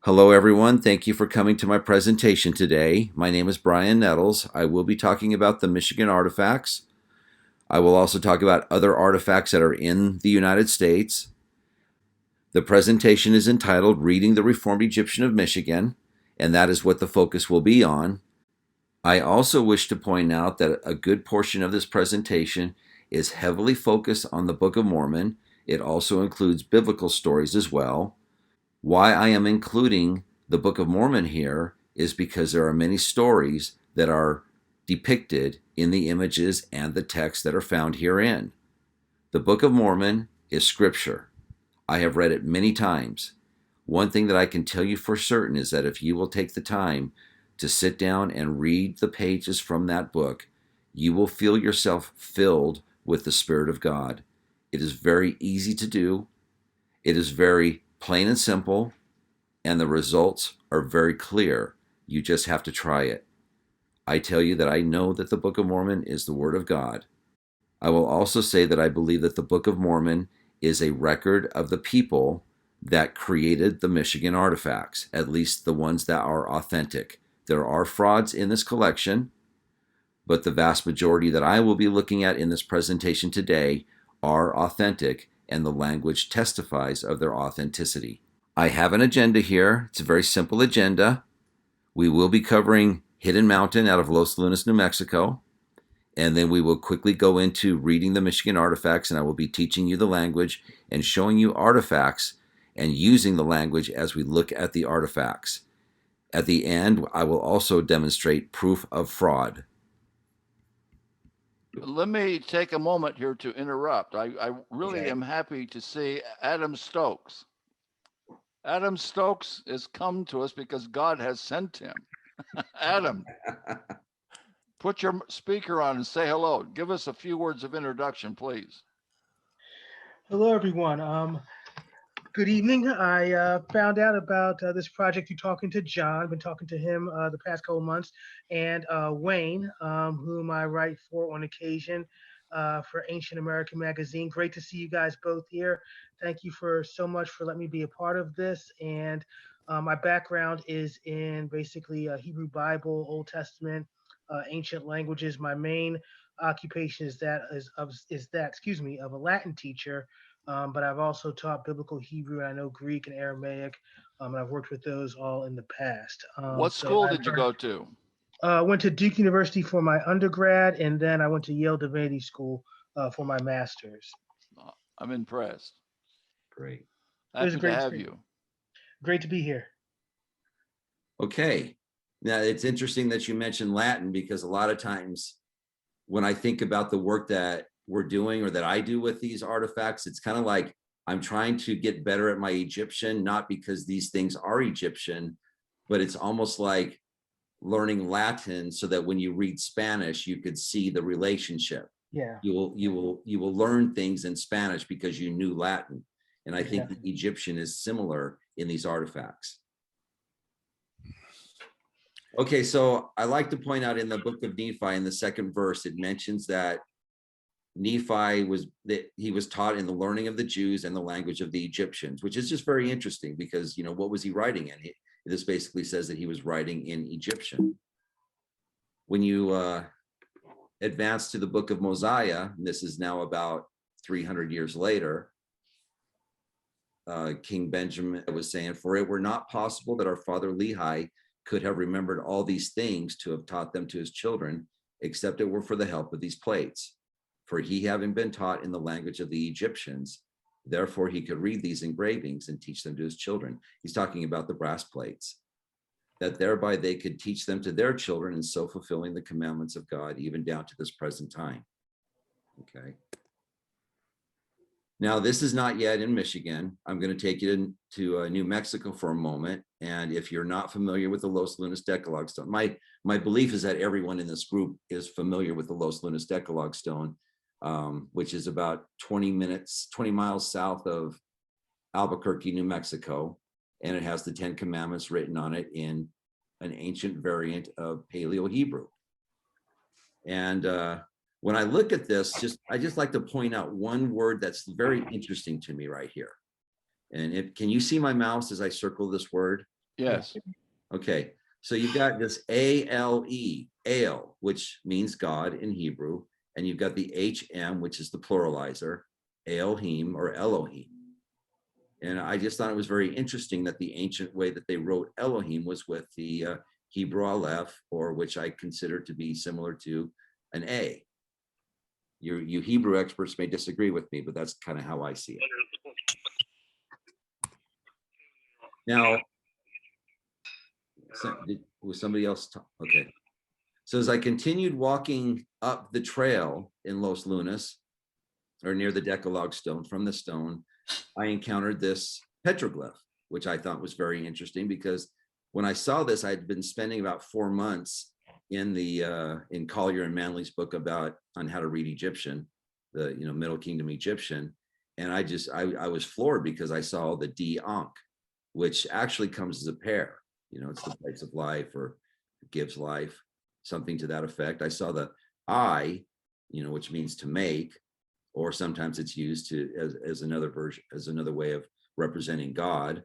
Hello, everyone. Thank you for coming to my presentation today. My name is Brian Nettles. I will be talking about the Michigan artifacts. I will also talk about other artifacts that are in the United States. The presentation is entitled Reading the Reformed Egyptian of Michigan, and that is what the focus will be on. I also wish to point out that a good portion of this presentation is heavily focused on the Book of Mormon. It also includes biblical stories as well. Why I am including the Book of Mormon here is because there are many stories that are depicted in the images and the texts that are found herein. The Book of Mormon is scripture. I have read it many times. One thing that I can tell you for certain is that if you will take the time to sit down and read the pages from that book, you will feel yourself filled with the Spirit of God. It is very easy to do. It is very plain and simple, and the results are very clear. You just have to try it. I tell you that I know that the Book of Mormon is the Word of God. I will also say that I believe that the Book of Mormon is a record of the people that created the Michigan artifacts, at least the ones that are authentic. There are frauds in this collection, but the vast majority that I will be looking at in this presentation today are authentic, and the language testifies of their authenticity. I have an agenda here. It's a very simple agenda. We will be covering Hidden Mountain out of Los Lunas, New Mexico, and then we will quickly go into reading the Michigan artifacts, and I will be teaching you the language and showing you artifacts and using the language as we look at the artifacts. At the end, I will also demonstrate proof of fraud. Let me take a moment here to interrupt. I really Okay. am happy to see Adam Stokes. Adam Stokes has come to us because God has sent him. Adam, put your speaker on and say hello. Give us a few words of introduction, please. Hello, everyone. Good evening. I found out about this project you're talking to John. I've been talking to him the past couple months, and Wayne, whom I write for on occasion for Ancient American Magazine. Great to see you guys both here. Thank you for so much for letting me be a part of this. And my background is in basically Hebrew Bible, Old Testament, ancient languages. My main occupation is that of a Latin teacher, but I've also taught biblical Hebrew, and I know Greek and Aramaic, and I've worked with those all in the past. What school did you go to? Went to Duke University for my undergrad, and then I went to Yale Divinity School for my master's. I'm impressed. Great. Happy to have you. Great to be here. Okay. Now, it's interesting that you mentioned Latin, because a lot of times when I think about the work that we're doing or that I do with these artifacts, it's kind of like I'm trying to get better at my Egyptian, not because these things are Egyptian, but it's almost like learning Latin so that when you read Spanish, you could see the relationship. Yeah. You will learn things in Spanish because you knew Latin. And I think the Egyptian is similar in these artifacts. Okay, so I like to point out in the book of Nephi, in the second verse, it mentions that Nephi was taught in the learning of the Jews and the language of the Egyptians, which is just very interesting because, you know, what was he writing in? This basically says that he was writing in Egyptian. When you advance to the book of Mosiah, and this is now about 300 years later, King Benjamin was saying, "For it were not possible that our father Lehi could have remembered all these things to have taught them to his children, except it were for the help of these plates. For he, having been taught in the language of the Egyptians, therefore he could read these engravings and teach them to his children." He's talking about the brass plates, that thereby they could teach them to their children, and so fulfilling the commandments of God, even down to this present time. Okay. Now, this is not yet in Michigan. I'm going to take you to New Mexico for a moment. And if you're not familiar with the Los Lunas Decalogue Stone, my belief is that everyone in this group is familiar with the Los Lunas Decalogue Stone, which is about 20 miles south of Albuquerque, New Mexico. And it has the 10 Commandments written on it in an ancient variant of Paleo Hebrew. And when I look at this, I just like to point out one word that's very interesting to me right here. And can you see my mouse as I circle this word? Yes. Okay, so you've got this A-L-E, Ale, which means God in Hebrew, and you've got the H-M, which is the pluralizer, Elohim or Elohim. And I just thought it was very interesting that the ancient way that they wrote Elohim was with the Hebrew Aleph, or which I consider to be similar to an A. You Hebrew experts may disagree with me, but that's kind of how I see it. Now, was somebody else talk? Okay. So as I continued walking up the trail in Los Lunas, or near the Decalogue stone, from the stone, I encountered this petroglyph, which I thought was very interesting, because when I saw this, I'd been spending about 4 months in the in Collier and Manley's book on how to read Egyptian, the Middle Kingdom Egyptian, and I was floored because I saw the D Ankh, which actually comes as a pair. It's the place of life, or gives life, something to that effect. I saw the I, which means to make, or sometimes it's used as another version, as another way of representing God.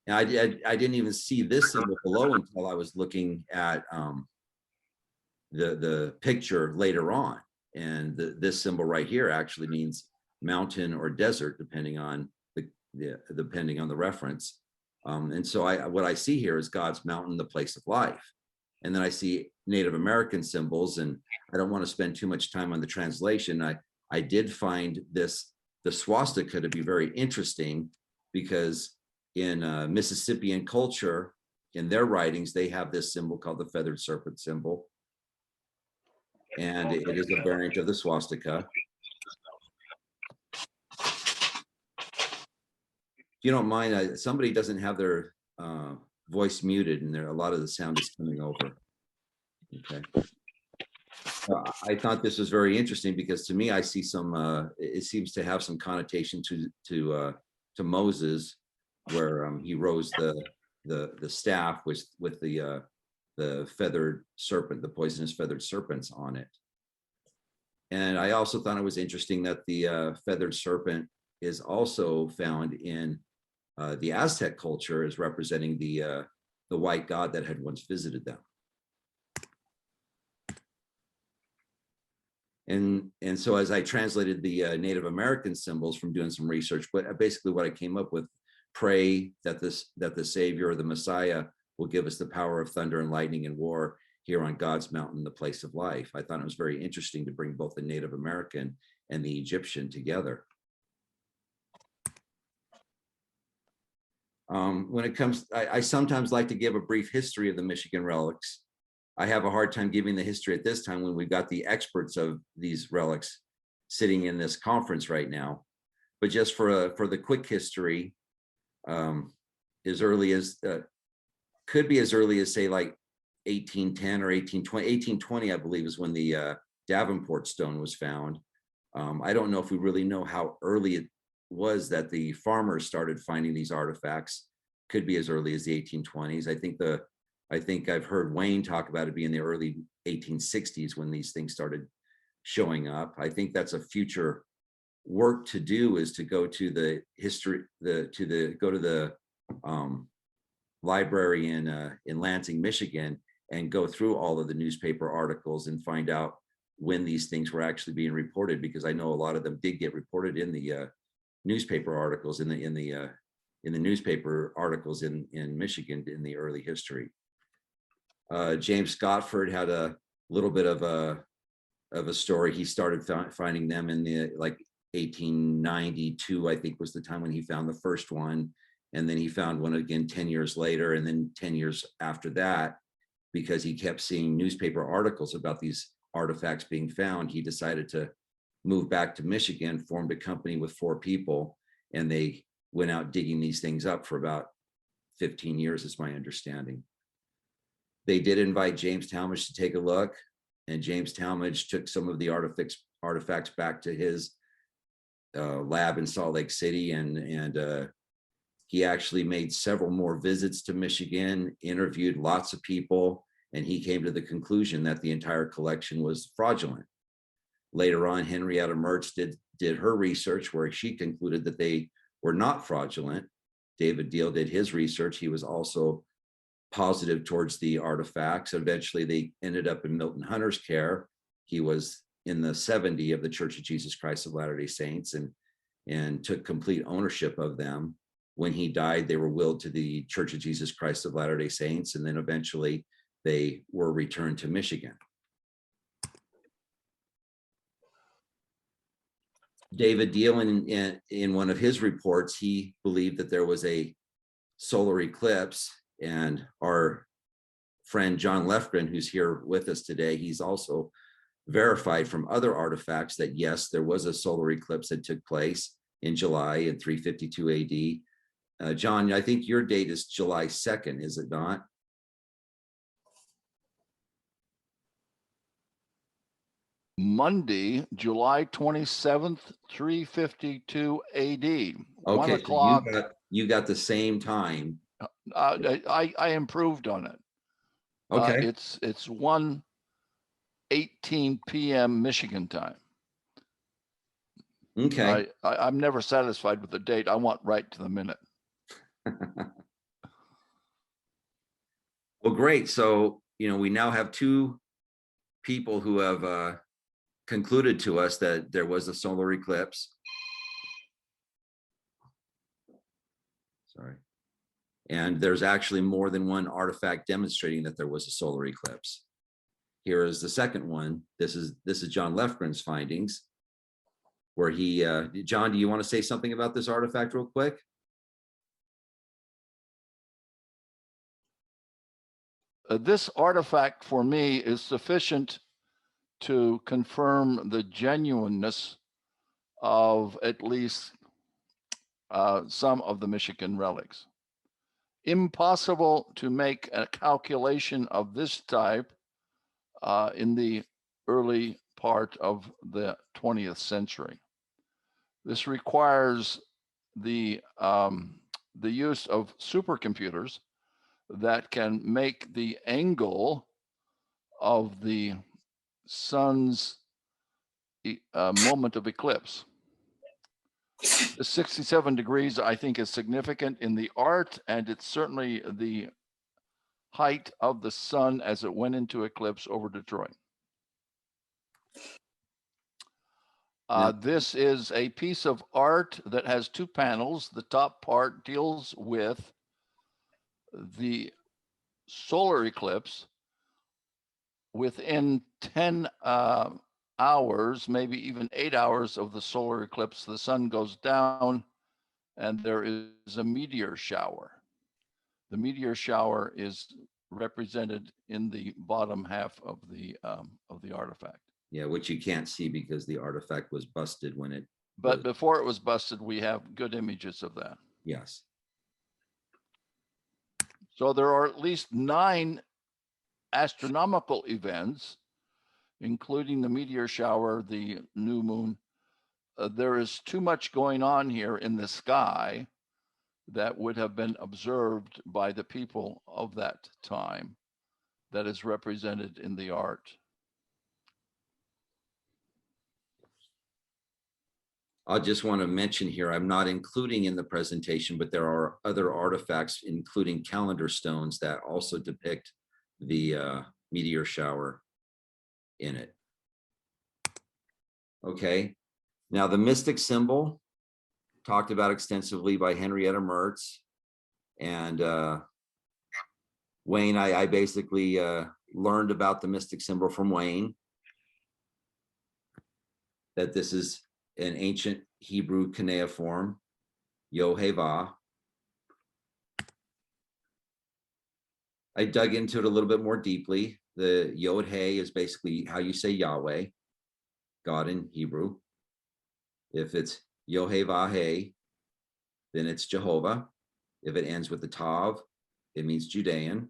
And I didn't even see this symbol below until I was looking at the picture later on. And this symbol right here actually means mountain or desert, depending on the reference. And so what I see here is God's mountain, the place of life. And then I see Native American symbols, and I don't want to spend too much time on the translation. I did find the swastika to be very interesting, because in Mississippian culture, in their writings, they have this symbol called the feathered serpent symbol. And it is a variant of the swastika. If you don't mind, somebody doesn't have their voice muted, and a lot of the sound is coming over. Okay. I thought this was very interesting, because to me, I see it seems to have some connotation to Moses, where he rose the staff with the feathered serpent, the poisonous feathered serpents on it. And I also thought it was interesting that the feathered serpent is also found in the Aztec culture, as representing the white god that had once visited them. And so as I translated the Native American symbols from doing some research, but basically what I came up with: pray that the Savior or the Messiah will give us the power of thunder and lightning and war here on God's mountain, the place of life. I thought it was very interesting to bring both the Native American and the Egyptian together. When it comes, I sometimes like to give a brief history of the Michigan relics. I have a hard time giving the history at this time, when we've got the experts of these relics sitting in this conference right now. But just for the quick history, as early as could be as early as, say, like 1810 or 1820. 1820, I believe, is when the Davenport stone was found. I don't know if we really know how early it was that the farmers started finding these artifacts. Could be as early as the 1820s. I think I've heard Wayne talk about it being the early 1860s when these things started showing up. I think that's a future work to do, is to go to the history, go to the library in Lansing, Michigan, and go through all of the newspaper articles and find out when these things were actually being reported, because I know a lot of them did get reported in the newspaper articles in the newspaper articles in Michigan in the early history. James Scottford had a little bit of a story. He started finding them in the 1892, I think, was the time when he found the first one. And then he found one again 10 years later, and then 10 years after that, because he kept seeing newspaper articles about these artifacts being found. He decided to move back to Michigan, formed a company with 4 people, and they went out digging these things up for about 15 years, is my understanding. They did invite James Talmage to take a look, and James Talmage took some of the artifacts back to his lab in Salt Lake City, and he actually made several more visits to Michigan, interviewed lots of people, and he came to the conclusion that the entire collection was fraudulent. Later on, Henrietta Mertz did her research, where she concluded that they were not fraudulent. David Deal did his research, he was also positive towards the artifacts. Eventually, they ended up in Milton Hunter's care. He was in the 70 of the Church of Jesus Christ of Latter-day Saints and took complete ownership of them. When he died, they were willed to the Church of Jesus Christ of Latter-day Saints, and then eventually they were returned to Michigan. David Deal, in one of his reports, he believed that there was a solar eclipse, and our friend John Leftren, who's here with us today, he's also verified from other artifacts that yes, there was a solar eclipse that took place in July in 352 AD. John, I think your date is July 2nd, is it not? Monday, July 27th, 352 AD. 1 Okay, o'clock. so you got the same time. I improved on it. Okay. It's 1:18 p.m. Michigan time. Okay. I'm never satisfied with the date. I want right to the minute. Well, great. So, we now have two people who have concluded to us that there was a solar eclipse. Sorry. And there's actually more than one artifact demonstrating that there was a solar eclipse. Here is the second one. This is John Leftren's findings, where he, John, do you want to say something about this artifact real quick? This artifact for me is sufficient to confirm the genuineness of at least some of the Michigan relics. Impossible to make a calculation of this type in the early part of the 20th century. This requires the use of supercomputers that can make the angle of the sun's moment of eclipse. The 67 degrees, I think, is significant in the art, and it's certainly the height of the sun as it went into eclipse over Detroit. This is a piece of art that has two panels. The top part deals with the solar eclipse. Within 10 hours, maybe even 8 hours of the solar eclipse, the sun goes down and there is a meteor shower. The meteor shower is represented in the bottom half of the artifact. Yeah, which you can't see because the artifact was busted when it. But before it was busted, we have good images of that. Yes. So there are at least 9 astronomical events, including the meteor shower, the new moon. There is too much going on here in the sky that would have been observed by the people of that time that is represented in the art. I just want to mention here, I'm not including in the presentation, but there are other artifacts, including calendar stones, that also depict the meteor shower in it. Okay, now the mystic symbol, talked about extensively by Henrietta Mertz. And Wayne, I basically learned about the mystic symbol from Wayne, that this is an ancient Hebrew cuneiform, Yohevah. I dug into it a little bit more deeply. The Yod-He is basically how you say Yahweh, God in Hebrew. If it's Yohevah-He, then it's Jehovah. If it ends with the Tav, it means Judean.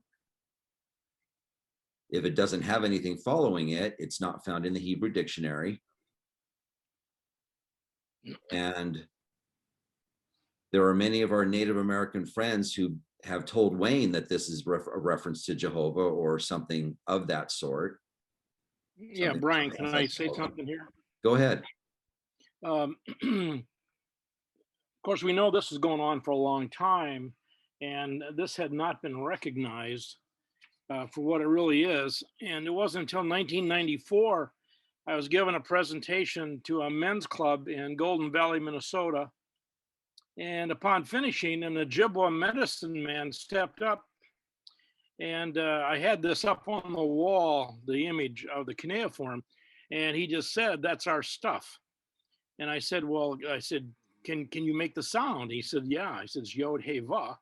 If it doesn't have anything following it, it's not found in the Hebrew dictionary. And there are many of our Native American friends who have told Wayne that this is a reference to Jehovah or something of that sort. Yeah, Brian, can I say something here? Go ahead. course, we know this is going on for a long time, and this had not been recognized for what it really is. And it wasn't until 1994 I was given a presentation to a men's club in Golden Valley, Minnesota. And upon finishing, an Ojibwa medicine man stepped up, and I had this up on the wall, the image of the cuneiform, and he just said, "That's our stuff." And I said, "Well," I said, can you make the sound?" He said, "Yeah." I said, "It's Yod He Va."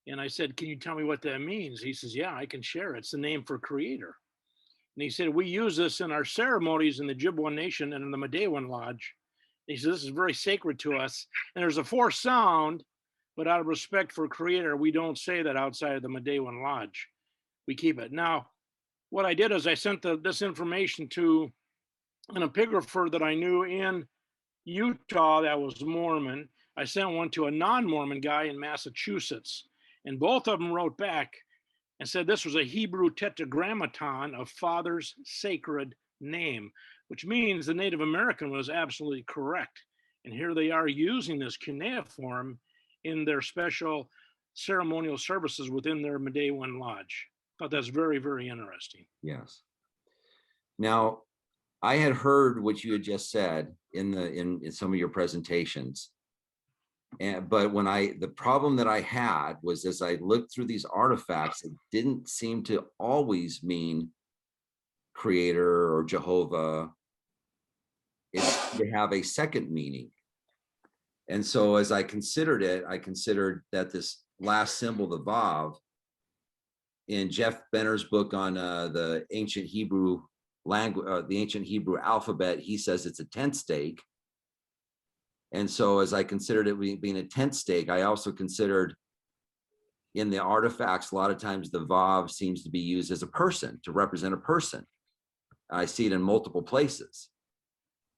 And I said, "Can you tell me what that means?" He says, "Yeah, I can share it. It's the name for creator." And he said, "We use this in our ceremonies in the Ojibwa Nation and in the Medewan Lodge." And he said, "This is very sacred to us. And there's a fourth sound, but out of respect for creator, we don't say that outside of the Medewan Lodge. We keep it." Now, what I did is I sent this information to an epigrapher that I knew in Utah that was Mormon. I sent one to a non-Mormon guy in Massachusetts, and both of them wrote back and said this was a Hebrew tetragrammaton of Father's sacred name, which means the Native American was absolutely correct. And here they are using this cuneiform in their special ceremonial services within their Medewan Lodge. I thought that's very, very interesting. Yes. Now, I had heard what you had just said in some of your presentations. But the problem that I had was, as I looked through these artifacts, it didn't seem to always mean creator or Jehovah. It's to have a second meaning. And so as I considered it, I considered that this last symbol, the Vav, in Jeff Benner's book on the ancient Hebrew language, the ancient Hebrew alphabet, he says it's a tent stake. And so as I considered it being a tent stake, I also considered in the artifacts, a lot of times the Vav seems to be used as a person, to represent a person. I see it in multiple places.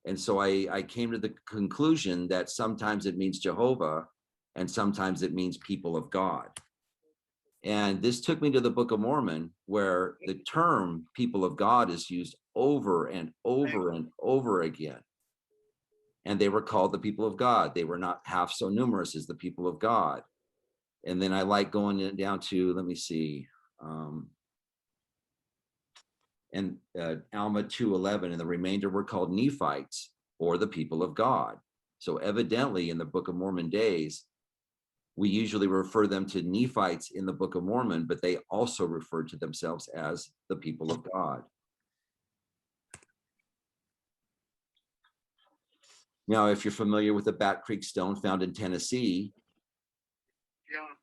And so I came to the conclusion that sometimes it means Jehovah and sometimes it means people of God. And this took me to the Book of Mormon, where the term people of God is used over and over and over again. And they were called the people of God. They were not half so numerous as the people of God. And then I like going down to, let me see, and Alma 2:11, and the remainder were called Nephites, or the people of God. So evidently in the Book of Mormon days, we usually refer them to Nephites in the Book of Mormon, but they also referred to themselves as the people of God. Now, if you're familiar with the Bat Creek stone found in Tennessee, Yeah.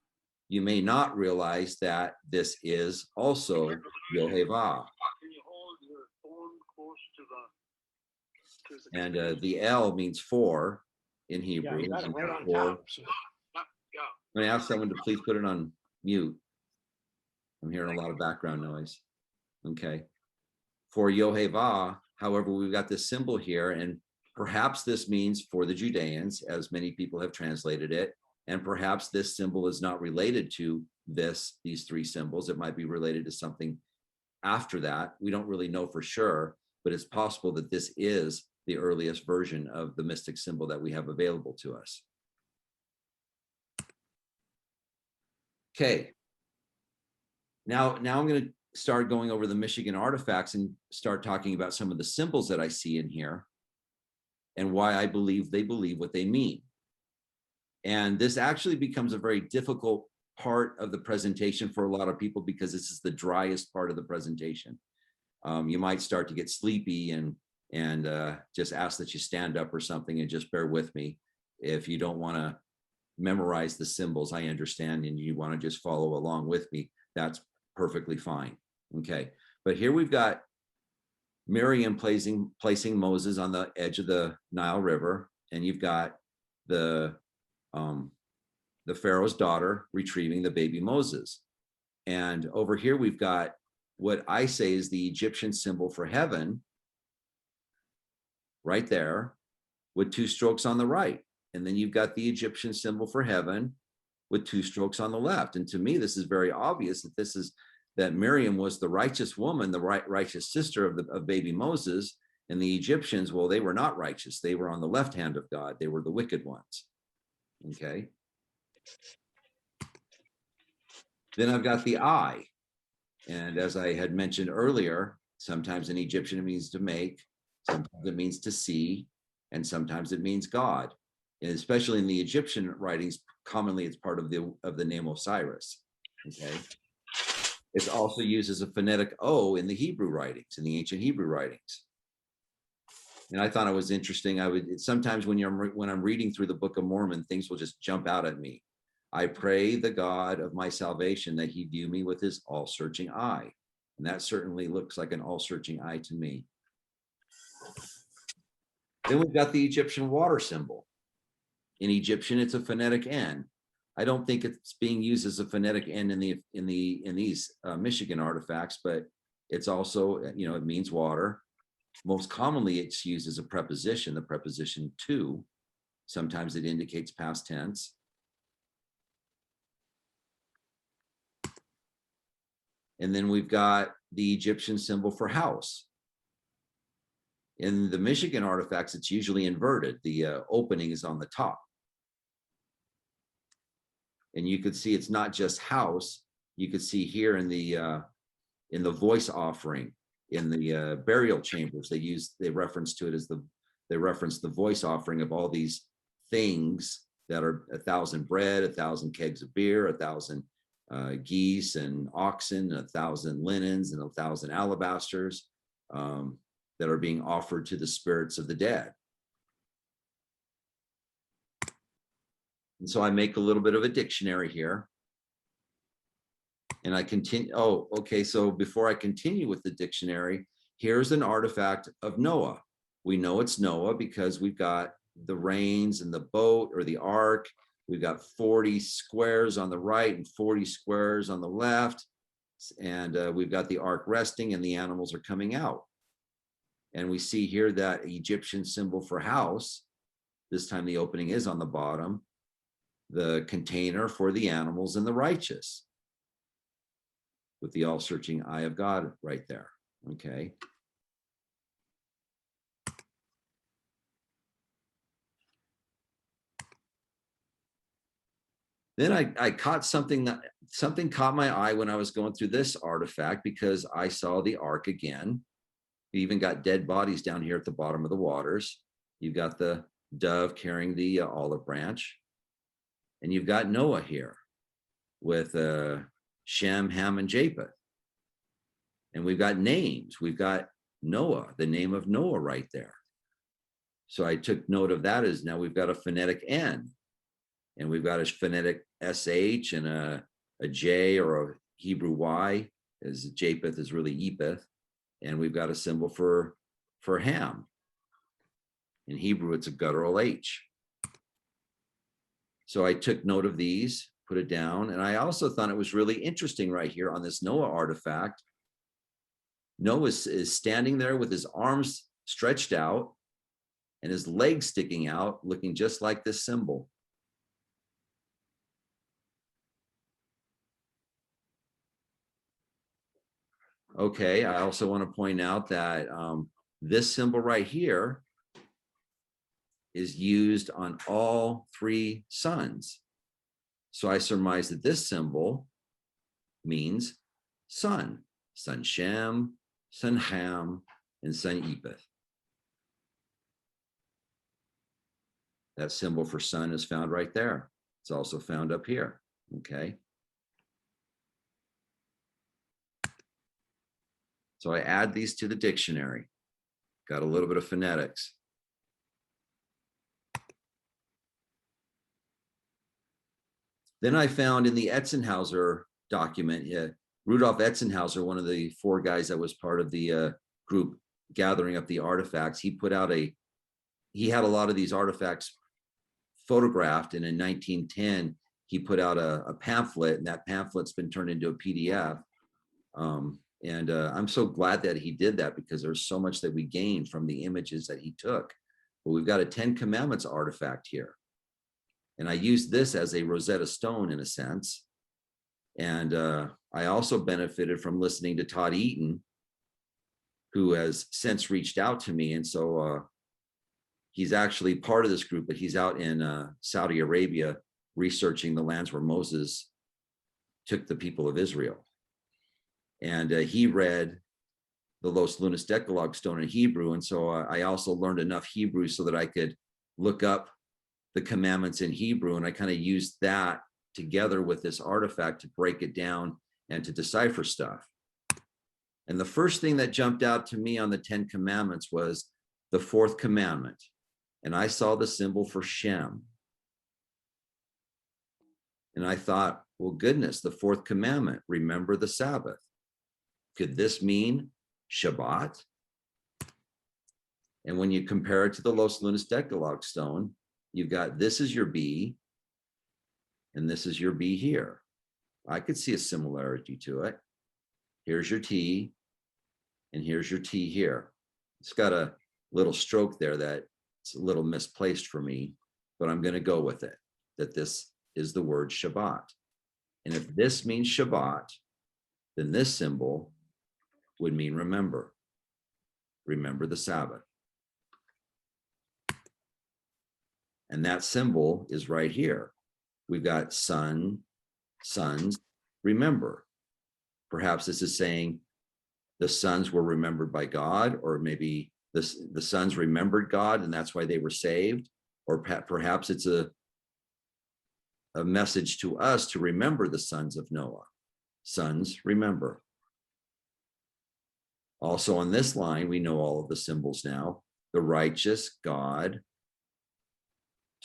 you may not realize that this is also Yehovah. Can you hold your phone close to the And the L means four in Hebrew. Yeah, you got it and right on four. top. So. Yeah. I'm going to ask someone to please put it on mute. I'm hearing a lot of background noise. Okay. For Yehovah, however, we've got this symbol here, and perhaps this means for the Judeans, as many people have translated it. And perhaps this symbol is not related to these three symbols. It might be related to something after that. We don't really know for sure, but it's possible that this is the earliest version of the mystic symbol that we have available to us. Okay. Now I'm going to start going over the Michigan artifacts and start talking about some of the symbols that I see in here and why I believe they believe what they mean. And this actually becomes a very difficult part of the presentation for a lot of people because this is the driest part of the presentation. You might start to get sleepy and just ask that you stand up or something and just bear with me. If you don't want to memorize the symbols, I understand, and you want to just follow along with me, that's perfectly fine. Okay, but here we've got Miriam placing Moses on the edge of the Nile River, and you've got the Pharaoh's daughter retrieving the baby Moses. And over here we've got what I say is the Egyptian symbol for heaven, right there, with two strokes on the right. And then you've got the Egyptian symbol for heaven with two strokes on the left. And to me, this is very obvious that Miriam was the righteous woman, the righteous sister of baby Moses. And the Egyptians, well, they were not righteous. They were on the left hand of God. They were the wicked ones. Okay. Then I've got the eye. And as I had mentioned earlier, sometimes in Egyptian it means to make, sometimes it means to see, and sometimes it means God. And especially in the Egyptian writings, commonly it's part of the name Osiris. Okay. It's also used as a phonetic O in the Hebrew writings, in the ancient Hebrew writings. And I thought it was interesting. Sometimes when I'm reading through the Book of Mormon, things will just jump out at me. I pray the God of my salvation that he view me with his all-searching eye. And that certainly looks like an all-searching eye to me. Then we've got the Egyptian water symbol. In Egyptian, it's a phonetic N. I don't think it's being used as a phonetic N in these Michigan artifacts, but it's also, it means water. Most commonly, it's used as a preposition, the preposition to. Sometimes it indicates past tense. And then we've got the Egyptian symbol for house. In the Michigan artifacts, it's usually inverted. The opening is on the top. And you could see it's not just house. You could see here in the voice offering, in the burial chambers, they reference to it as they reference the voice offering of all these things that are 1,000 bread, 1,000 kegs of beer, 1,000 geese and oxen, 1,000 linens, and 1,000 alabasters that are being offered to the spirits of the dead. And so I make a little bit of a dictionary here. And I continue. Oh, okay. So before I continue with the dictionary, here's an artifact of Noah. We know it's Noah because we've got the reins and the boat or the ark. We've got 40 squares on the right and 40 squares on the left. And we've got the ark resting and the animals are coming out. And we see here that Egyptian symbol for house. This time the opening is on the bottom. The container for the animals and the righteous, with the all-searching eye of God right there. Okay. Then I caught something caught my eye when I was going through this artifact, because I saw the ark again. We even got dead bodies down here at the bottom of the waters. You've got the dove carrying the olive branch. And you've got Noah here with Shem, Ham, and Japheth. And we've got names. We've got Noah, the name of Noah right there. So I took note of that as now we've got a phonetic N. And we've got a phonetic SH and a J or a Hebrew Y, as Japheth is really Epeth. And we've got a symbol for Ham. In Hebrew, it's a guttural H. So I took note of these, put it down. And I also thought it was really interesting right here on this Noah artifact. Noah is standing there with his arms stretched out and his legs sticking out, looking just like this symbol. Okay, I also want to point out that this symbol right here is used on all three sons. So I surmise that this symbol means son, son Shem, son Ham, and son Epeth. That symbol for son is found right there. It's also found up here, okay? So I add these to the dictionary. Got a little bit of phonetics. Then I found in the Etzenhauser document, Rudolf Etzenhauser, one of the four guys that was part of the group gathering up the artifacts, he had a lot of these artifacts photographed, and in 1910, he put out a pamphlet, and that pamphlet's been turned into a PDF. I'm so glad that he did that, because there's so much that we gained from the images that he took. But we've got a 10 Commandments artifact here. And I used this as a Rosetta Stone in a sense. And I also benefited from listening to Todd Eaton, who has since reached out to me. And so he's actually part of this group, but he's out in Saudi Arabia researching the lands where Moses took the people of Israel. And he read the Los Lunas Decalogue stone in Hebrew. And so I also learned enough Hebrew so that I could look up the commandments in Hebrew. And I kind of used that together with this artifact to break it down and to decipher stuff. And the first thing that jumped out to me on the 10 Commandments was the Fourth Commandment. And I saw the symbol for Shem. And I thought, well, goodness, the Fourth Commandment, remember the Sabbath. Could this mean Shabbat? And when you compare it to the Los Lunas Decalogue stone, you've got this is your B, and this is your B here. I could see a similarity to it. Here's your T, and here's your T here. It's got a little stroke there that's a little misplaced for me, but I'm going to go with it, that this is the word Shabbat. And if this means Shabbat, then this symbol would mean remember. Remember the Sabbath. And that symbol is right here. We've got sun, sons, remember. Perhaps this is saying the sons were remembered by God, or maybe the sons remembered God and that's why they were saved. Or perhaps it's a message to us to remember the sons of Noah. Sons, remember. Also on this line, we know all of the symbols now. The righteous God,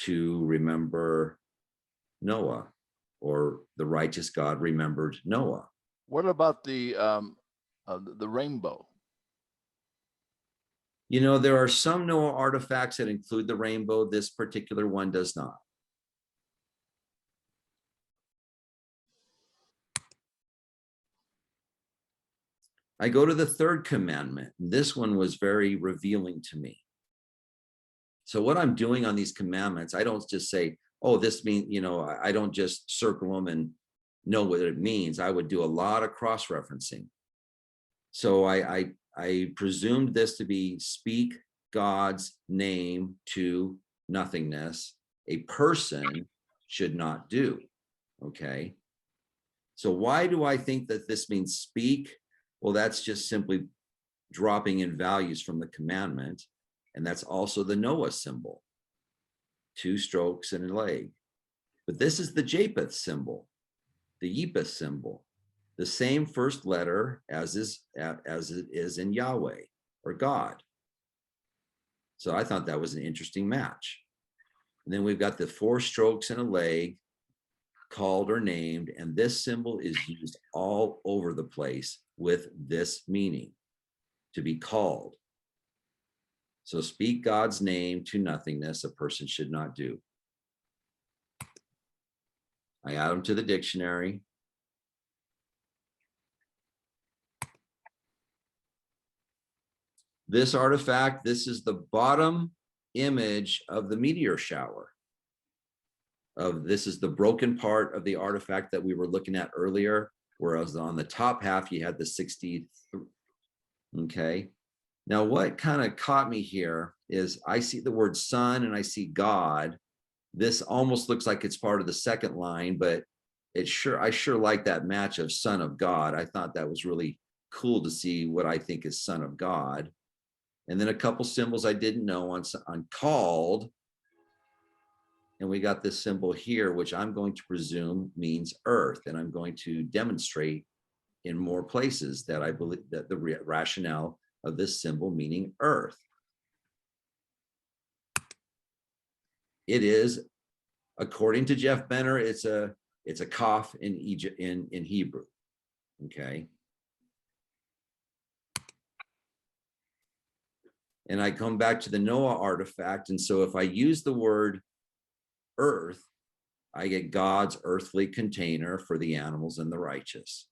to remember Noah, or the righteous God remembered Noah. What about the rainbow? You know, there are some Noah artifacts that include the rainbow. This particular one does not. I go to the third commandment. This one was very revealing to me. So what I'm doing on these commandments, I don't just say, oh, this means, you know, I don't just circle them and know what it means. I would do a lot of cross-referencing. So I presumed this to be speak God's name to nothingness. A person should not do. Okay. So why do I think that this means speak? Well, that's just simply dropping in values from the commandment. And that's also the Noah symbol, 2 strokes and a leg. But this is the Japheth symbol, the Yepeth symbol, the same first letter as it is in Yahweh or God. So I thought that was an interesting match. And then we've got the 4 strokes and a leg, called or named, and this symbol is used all over the place with this meaning, to be called. So speak God's name to nothingness, a person should not do. I add them to the dictionary. This artifact, this is the bottom image of the meteor shower. This is the broken part of the artifact that we were looking at earlier, whereas on the top half, you had the 60. Okay. Now, what kind of caught me here is I see the word son and I see God. This almost looks like it's part of the second line, but I sure like that match of son of God. I thought that was really cool to see what I think is son of God. And then a couple symbols I didn't know on called. And we got this symbol here, which I'm going to presume means earth. And I'm going to demonstrate in more places that I believe that the rationale of this symbol meaning earth. It is, according to Jeff Benner, it's a kaf in Egypt in Hebrew. Okay. And I come back to the Noah artifact. And so if I use the word earth, I get God's earthly container for the animals and the righteous.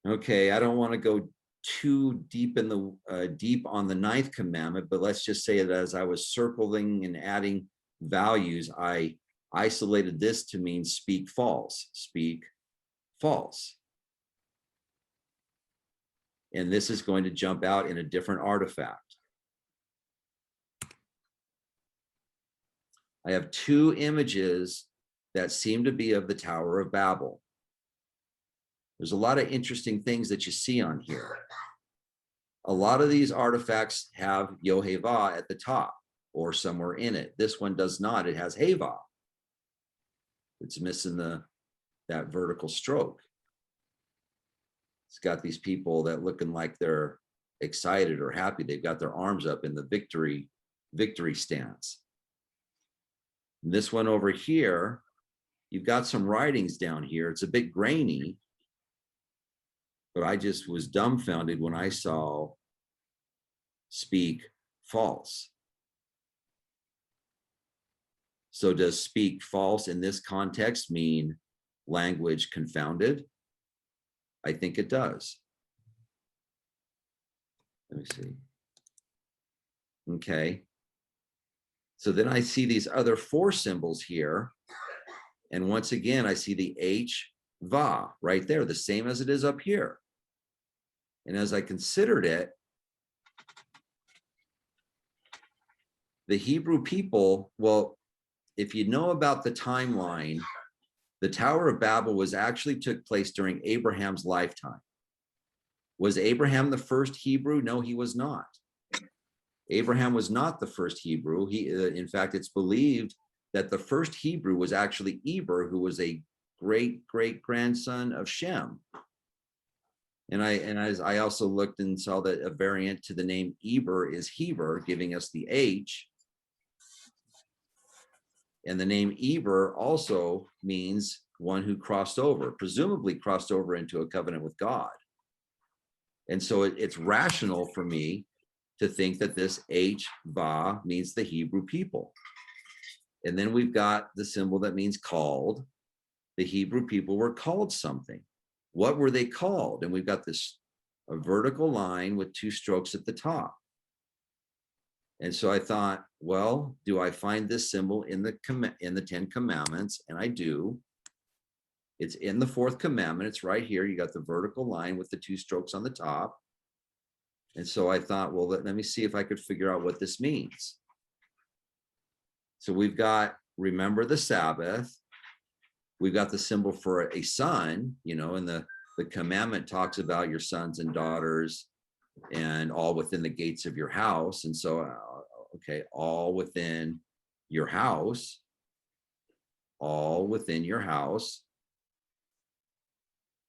Okay, I don't want to go too deep in the deep on the 9th commandment, but let's just say that as I was circling and adding values, I isolated this to mean speak false, speak false. And this is going to jump out in a different artifact. I have two images that seem to be of the Tower of Babel. There's a lot of interesting things that you see on here. A lot of these artifacts have Yohevah at the top or somewhere in it. This one does not. It has Heva. It's missing that vertical stroke. It's got these people that looking like they're excited or happy. They've got their arms up in the victory stance. And this one over here, you've got some writings down here. It's a bit grainy, but I just was dumbfounded when I saw speak false. So does speak false in this context mean language confounded? I think it does. Let me see. Okay. So then I see these other four symbols here. And once again, I see the H, Va, right there, the same as it is up here. And as I considered it, the Hebrew people, well, if you know about the timeline, the Tower of Babel actually took place during Abraham's lifetime. Was Abraham the first Hebrew? No, he was not. Abraham was not the first Hebrew. In fact, it's believed that the first Hebrew was actually Eber, who was a great-great-grandson of Shem. And I also looked and saw that a variant to the name Eber is Heber, giving us the H. And the name Eber also means one who crossed over, presumably crossed over into a covenant with God. And so it's rational for me to think that this H, Va, means the Hebrew people. And then we've got the symbol that means called. The Hebrew people were called something. What were they called? And we've got a vertical line with two strokes at the top. And so I thought, well, do I find this symbol in the 10 Commandments? And I do. It's in the Fourth Commandment. It's right here. You got the vertical line with the two strokes on the top. And so I thought, well, let me see if I could figure out what this means. So we've got, remember the Sabbath. We've got the symbol for a son, and the commandment talks about your sons and daughters and all within the gates of your house. And so, okay, all within your house, all within your house.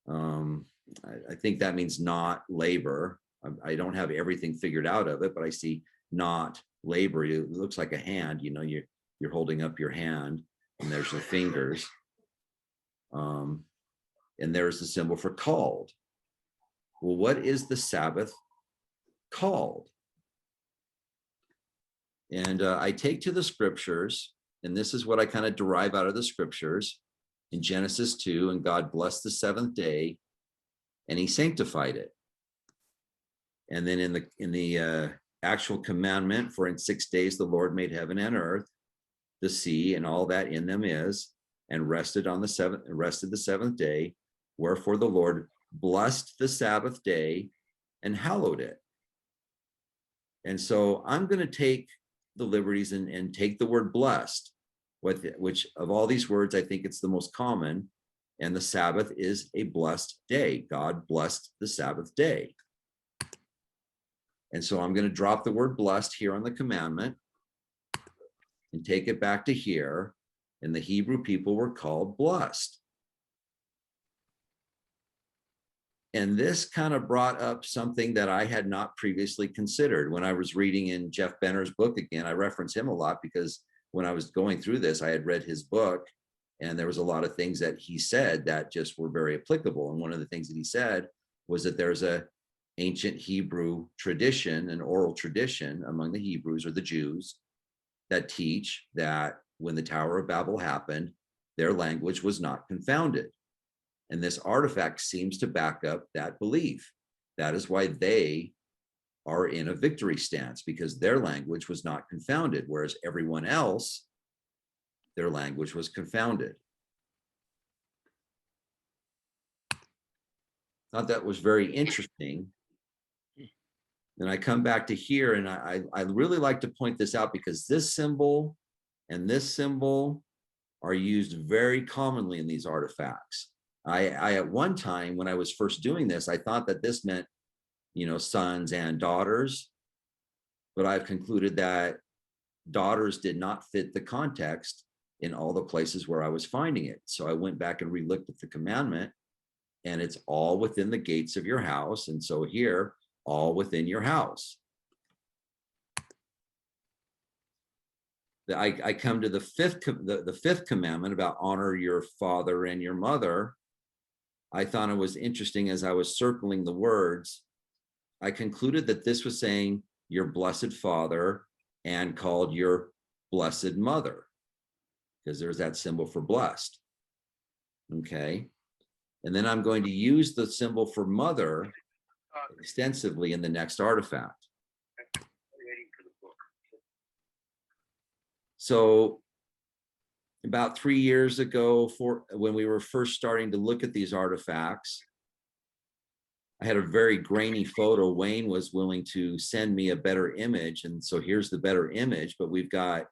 I think that means not labor. I don't have everything figured out of it, but I see not labor. It looks like a hand, you're holding up your hand and there's the fingers. And there's the symbol for called. Well, what is the Sabbath called? And I take to the scriptures, and this is what I kind of derive out of the scriptures in Genesis 2, and God blessed the seventh day and he sanctified it. And then in the actual commandment, for in 6 days the Lord made heaven and earth, the sea and all that in them is, and rested the seventh day. Wherefore the Lord blessed the Sabbath day and hallowed it. And so I'm going to take the liberties and take the word blessed, which of all these words, I think it's the most common. And the Sabbath is a blessed day. God blessed the Sabbath day. And so I'm going to drop the word blessed here on the commandment and take it back to here. And the Hebrew people were called blessed. And this kind of brought up something that I had not previously considered. When I was reading in Jeff Benner's book again, I reference him a lot because when I was going through this, I had read his book and there was a lot of things that he said that just were very applicable. And one of the things that he said was that there's a ancient Hebrew tradition, an oral tradition among the Hebrews or the Jews that teach that when the Tower of Babel happened, their language was not confounded. And this artifact seems to back up that belief. That is why they are in a victory stance, because their language was not confounded, whereas everyone else, their language was confounded. Thought that was very interesting. Then I come back to here, and I really like to point this out because this symbol and this symbol are used very commonly in these artifacts. I at one time, when I was first doing this, I thought that this meant, sons and daughters, but I've concluded that daughters did not fit the context in all the places where I was finding it. So I went back and re-looked at the commandment, and it's all within the gates of your house. And so here, all within your house. I come to the fifth commandment about honor your father and your mother. I thought it was interesting as I was circling the words. I concluded that this was saying your blessed father and called your blessed mother, because there's that symbol for blessed. Okay. And then I'm going to use the symbol for mother extensively in the next artifact. So about 3 years ago, when we were first starting to look at these artifacts, I had a very grainy photo. Wayne was willing to send me a better image. And so here's the better image, but we've got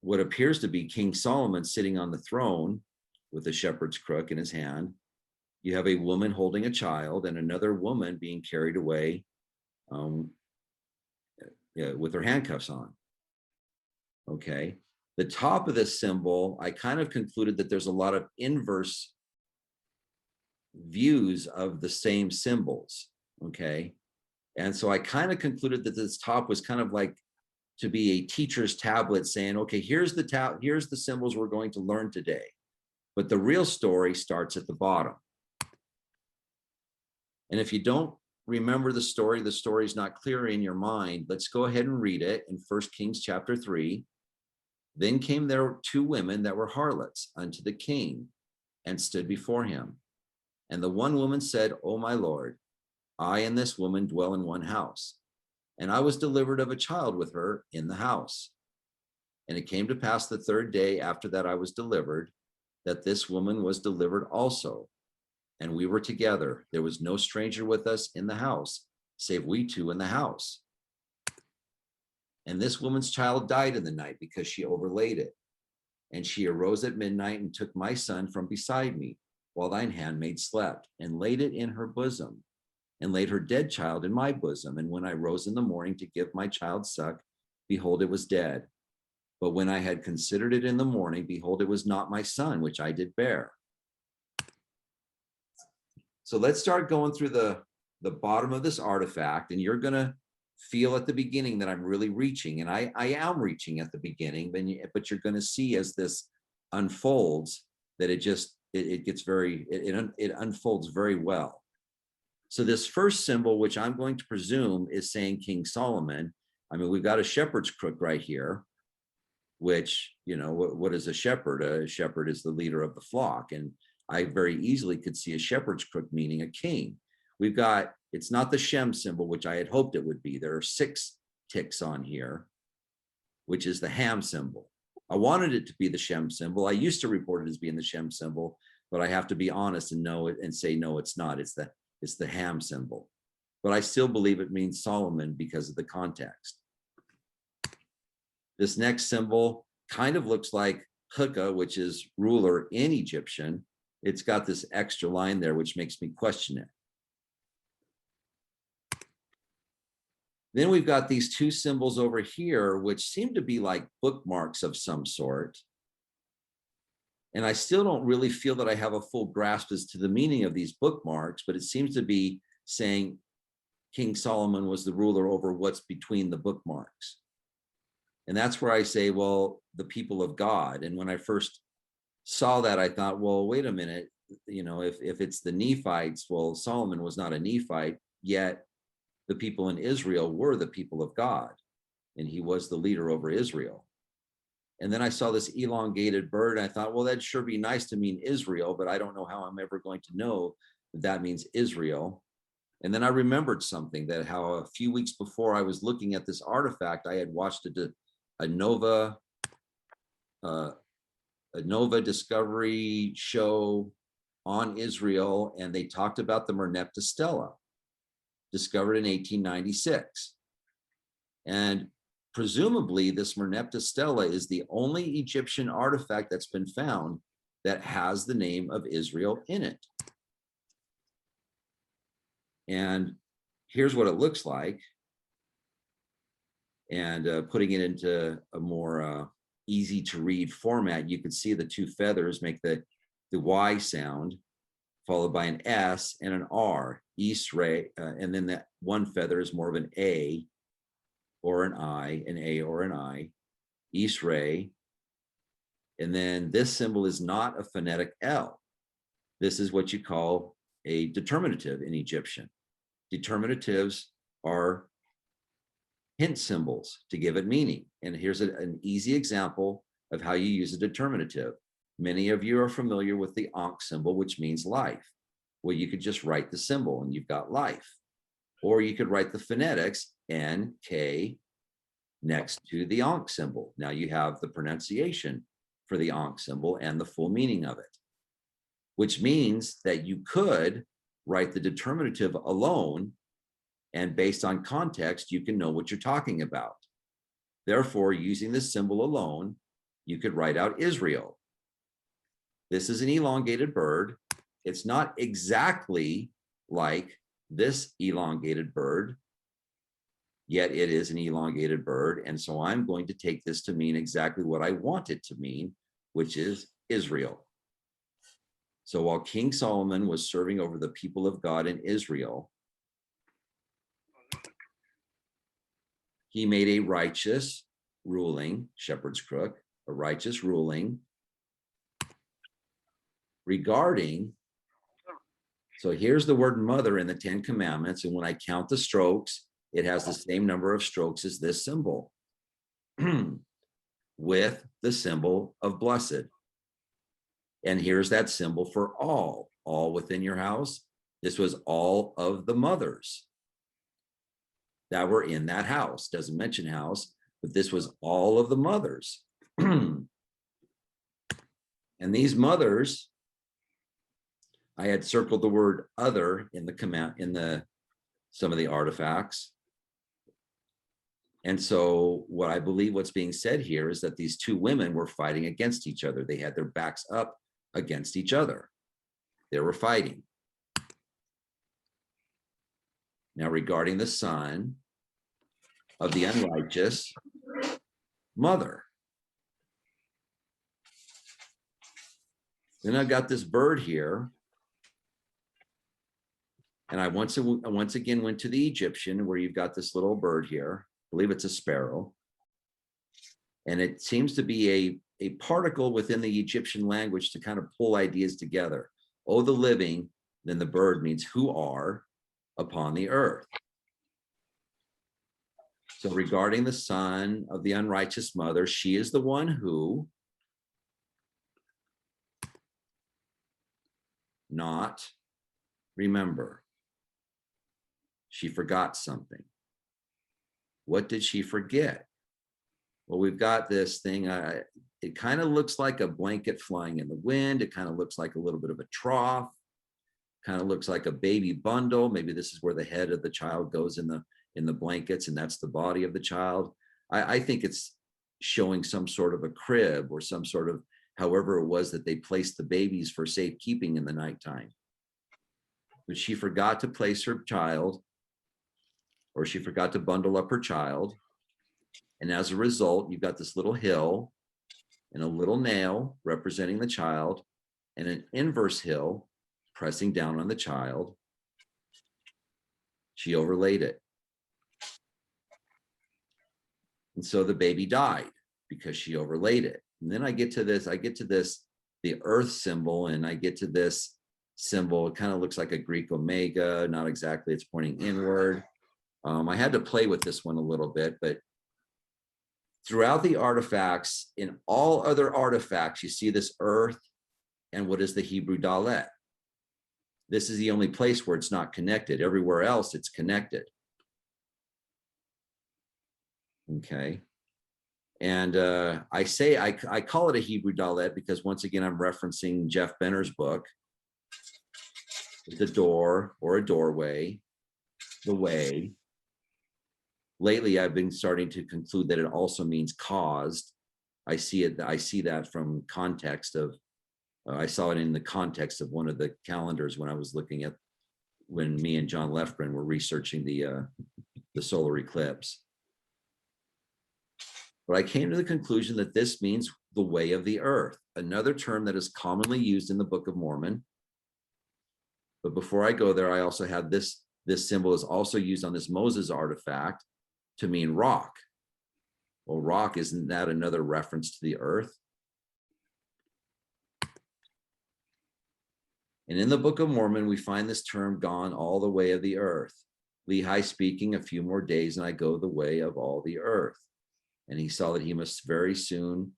what appears to be King Solomon sitting on the throne with a shepherd's crook in his hand. You have a woman holding a child and another woman being carried away with her handcuffs on. Okay. The top of this symbol, I kind of concluded that there's a lot of inverse views of the same symbols. Okay. And so I kind of concluded that this top was kind of like to be a teacher's tablet saying, okay, here's the symbols we're going to learn today. But the real story starts at the bottom. And if you don't remember the story is not clear in your mind, let's go ahead and read it in 1 Kings chapter 3. Then came there 2 women that were harlots unto the king and stood before him. And the one woman said, O my Lord, I and this woman dwell in one house, and I was delivered of a child with her in the house. And it came to pass the 3rd day after that I was delivered, that this woman was delivered also. And we were together. There was no stranger with us in the house, save we 2 in the house. And this woman's child died in the night because she overlaid it. And she arose at midnight and took my son from beside me, while thine handmaid slept, and laid it in her bosom, and laid her dead child in my bosom. And when I rose in the morning to give my child suck, behold, it was dead. But when I had considered it in the morning, behold, it was not my son, which I did bear. So let's start going through the bottom of this artifact, and you're going to feel at the beginning that I'm really reaching, and I am reaching at the beginning, but you're going to see as this unfolds that it unfolds very well. So this first symbol, which I'm going to presume is saying King Solomon. I mean, we've got a shepherd's crook right here, which, what is a shepherd? A shepherd is the leader of the flock, and I very easily could see a shepherd's crook meaning a king. We've got, it's not the Shem symbol, which I had hoped it would be. There are 6 ticks on here, which is the Ham symbol. I wanted it to be the Shem symbol. I used to report it as being the Shem symbol, but I have to be honest and know it and say, no, it's not. It's the Ham symbol. But I still believe it means Solomon because of the context. This next symbol kind of looks like Hookah, which is ruler in Egyptian. It's got this extra line there, which makes me question it. Then we've got these 2 symbols over here, which seem to be like bookmarks of some sort. And I still don't really feel that I have a full grasp as to the meaning of these bookmarks, but it seems to be saying King Solomon was the ruler over what's between the bookmarks. And that's where I say, well, the people of God. And when I first saw that, I thought, well, wait a minute, if it's the Nephites, well, Solomon was not a Nephite, yet the people in Israel were the people of God, and he was the leader over Israel. And then I saw this elongated bird, and I thought, well, that'd sure be nice to mean Israel, but I don't know how I'm ever going to know that means Israel. And then I remembered something, that how a few weeks before I was looking at this artifact, I had watched a Nova Discovery show on Israel, and they talked about the Mernepta Stella. discovered in 1896. And presumably this Mernepta Stella is the only Egyptian artifact that's been found that has the name of Israel in it. And here's what it looks like. And putting it into a more easy to read format, you can see the two feathers make the Y sound, followed by an S and an R, Israel, and then that one feather is more of an A or an I, an A or an I, Israel. And then this symbol is not a phonetic L. This is what you call a determinative in Egyptian. Determinatives are hint symbols to give it meaning. And here's an easy example of how you use a determinative. Many of you are familiar with the Ankh symbol, which means life. Well, you could just write the symbol and you've got life. Or you could write the phonetics N, K, next to the Ankh symbol. Now you have the pronunciation for the Ankh symbol and the full meaning of it, which means that you could write the determinative alone, and based on context, you can know what you're talking about. Therefore, using this symbol alone, you could write out Israel. This is an elongated bird. It's not exactly like this elongated bird, yet it is an elongated bird. And so I'm going to take this to mean exactly what I want it to mean, which is Israel. So while King Solomon was serving over the people of God in Israel, he made a righteous ruling, shepherd's crook, a righteous ruling regarding, so here's the word mother in the 10 Commandments. And when I count the strokes, it has the same number of strokes as this symbol with the symbol of blessed. And here's that symbol for all within your house. This was all of the mothers that were in that house. Doesn't mention house, but this was all of the mothers. And these mothers, I had circled the word other in the command in some of the artifacts. And so what I believe what's being said here is that these two women were fighting against each other. They had their backs up against each other. They were fighting. Now, regarding the son of the unrighteous mother. Then I've got this bird here. And I once again went to the Egyptian where you've got this little bird here. I believe it's a sparrow. And it seems to be a particle within the Egyptian language to kind of pull ideas together. Oh, the living, then the bird means who are upon the earth. So regarding the son of the unrighteous mother, she is the one who not remember. She forgot something. What did she forget? Well, we've got this thing. It kind of looks like a blanket flying in the wind. It kind of looks like a little bit of a trough. Kind of looks like a baby bundle. Maybe this is where the head of the child goes in the blankets, and that's the body of the child. I think it's showing some sort of a crib or some sort of, however it was that they placed the babies for safekeeping in the nighttime. But she forgot to place her child, or she forgot to bundle up her child. And as a result, you've got this little hill and a little nail representing the child and an inverse hill pressing down on the child. She overlaid it. And so the baby died because she overlaid it. And then I get to this, the earth symbol, and I get to this symbol. It kind of looks like a Greek omega, not exactly, it's pointing inward. I had to play with this one a little bit, but throughout the artifacts, in all other artifacts, you see this earth and what is the Hebrew dalet. This is the only place where it's not connected. Everywhere else, it's connected. Okay. And I call it a Hebrew dalet because once again, I'm referencing Jeff Benner's book. It's a door or a doorway. the way. Lately, I've been starting to conclude that it also means caused. I see that from context of, I saw it in the context of one of the calendars when I was looking at, when me and John Leftren were researching the solar eclipse. But I came to the conclusion that this means the way of the earth, another term that is commonly used in the Book of Mormon. But before I go there, I also had this symbol is also used on this Moses artifact to mean rock. Well, rock, isn't that another reference to the earth? And in the Book of Mormon, we find this term gone all the way of the earth. Lehi speaking, a few more days and I go the way of all the earth. And he saw that he must very soon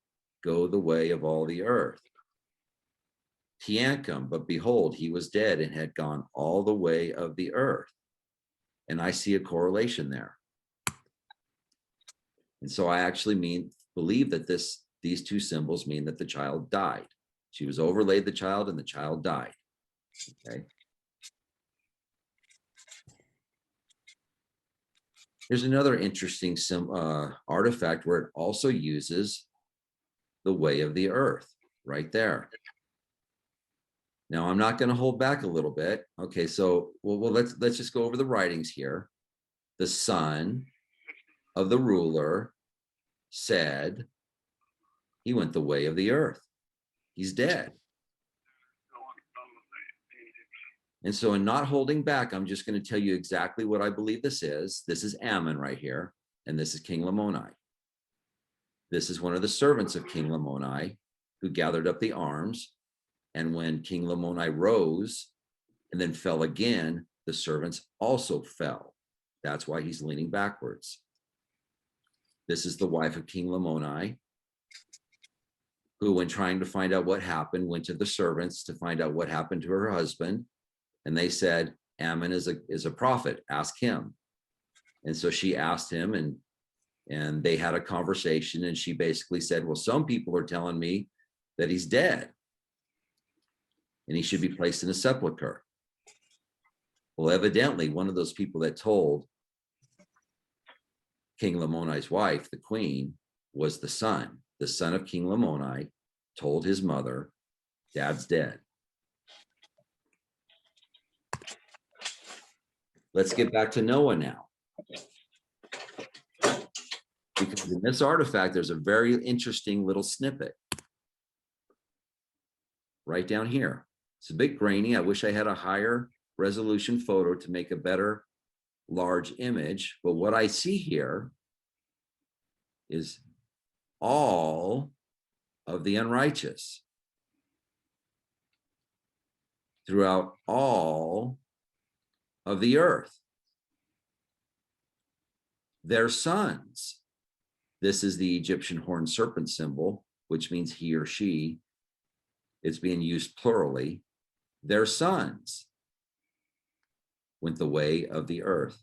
go the way of all the earth. Tiankum, but behold, he was dead and had gone all the way of the earth. And I see a correlation there. And so I actually believe that these two symbols mean that the child died. She was overlaid the child and the child died. Okay. Here's another interesting artifact where it also uses the way of the earth right there. Now I'm not going to hold back a little bit. Okay, so let's just go over the writings here. The son of the ruler said he went the way of the earth. He's dead. And so in not holding back, I'm just going to tell you exactly what I believe this is. This is Ammon right here, and this is King Lamoni. This is one of the servants of King Lamoni who gathered up the arms. And when King Lamoni rose and then fell again, the servants also fell. That's why he's leaning backwards. This is the wife of King Lamoni, who, when trying to find out what happened, went to the servants to find out what happened to her husband. And they said, Ammon is a prophet, ask him. And so she asked him, and they had a conversation, and she basically said, well, some people are telling me that he's dead and he should be placed in a sepulcher. Well, evidently, one of those people that told King Lamoni's wife, the queen, was the son. The son of King Lamoni told his mother, Dad's dead. Let's get back to Noah now. Because in this artifact, there's a very interesting little snippet right down here. It's a bit grainy. I wish I had a higher resolution photo to make a better large image. But what I see here is all of the unrighteous throughout all of the earth. Their sons. This is the Egyptian horned serpent symbol, which means he or she. It's being used plurally. Their sons went the way of the earth.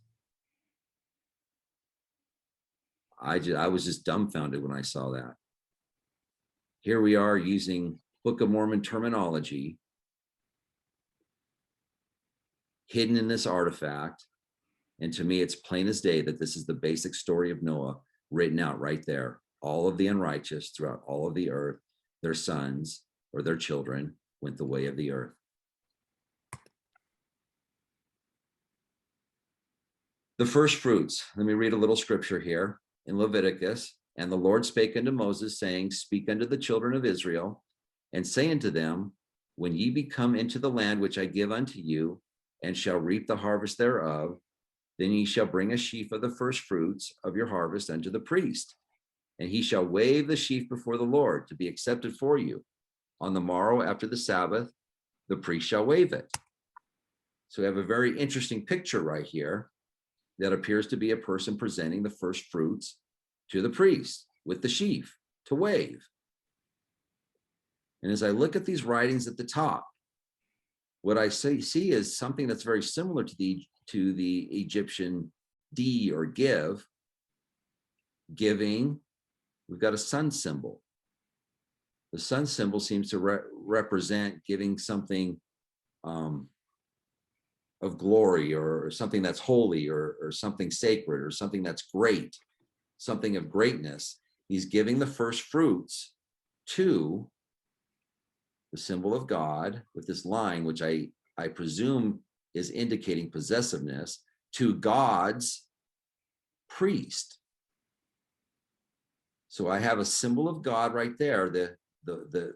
I was just dumbfounded when I saw that. Here we are using Book of Mormon terminology hidden in this artifact. And to me, it's plain as day that this is the basic story of Noah written out right there. All of the unrighteous throughout all of the earth, their sons or their children went the way of the earth. The first fruits. Let me read a little scripture here in Leviticus. And the Lord spake unto Moses, saying, speak unto the children of Israel, and say unto them, when ye be come into the land which I give unto you, and shall reap the harvest thereof, then ye shall bring a sheaf of the first fruits of your harvest unto the priest, and he shall wave the sheaf before the Lord to be accepted for you. On the morrow after the Sabbath, the priest shall wave it. So we have a very interesting picture right here that appears to be a person presenting the first fruits to the priest with the sheaf to wave. And as I look at these writings at the top, what I see is something that's very similar to the Egyptian D or give. Giving, we've got a sun symbol. The sun symbol seems to represent giving something, a of glory, or something that's holy, or something sacred, or something that's great, something of greatness. He's giving the first fruits to the symbol of God with this line, which I presume is indicating possessiveness, to God's priest. So I have a symbol of God right there, the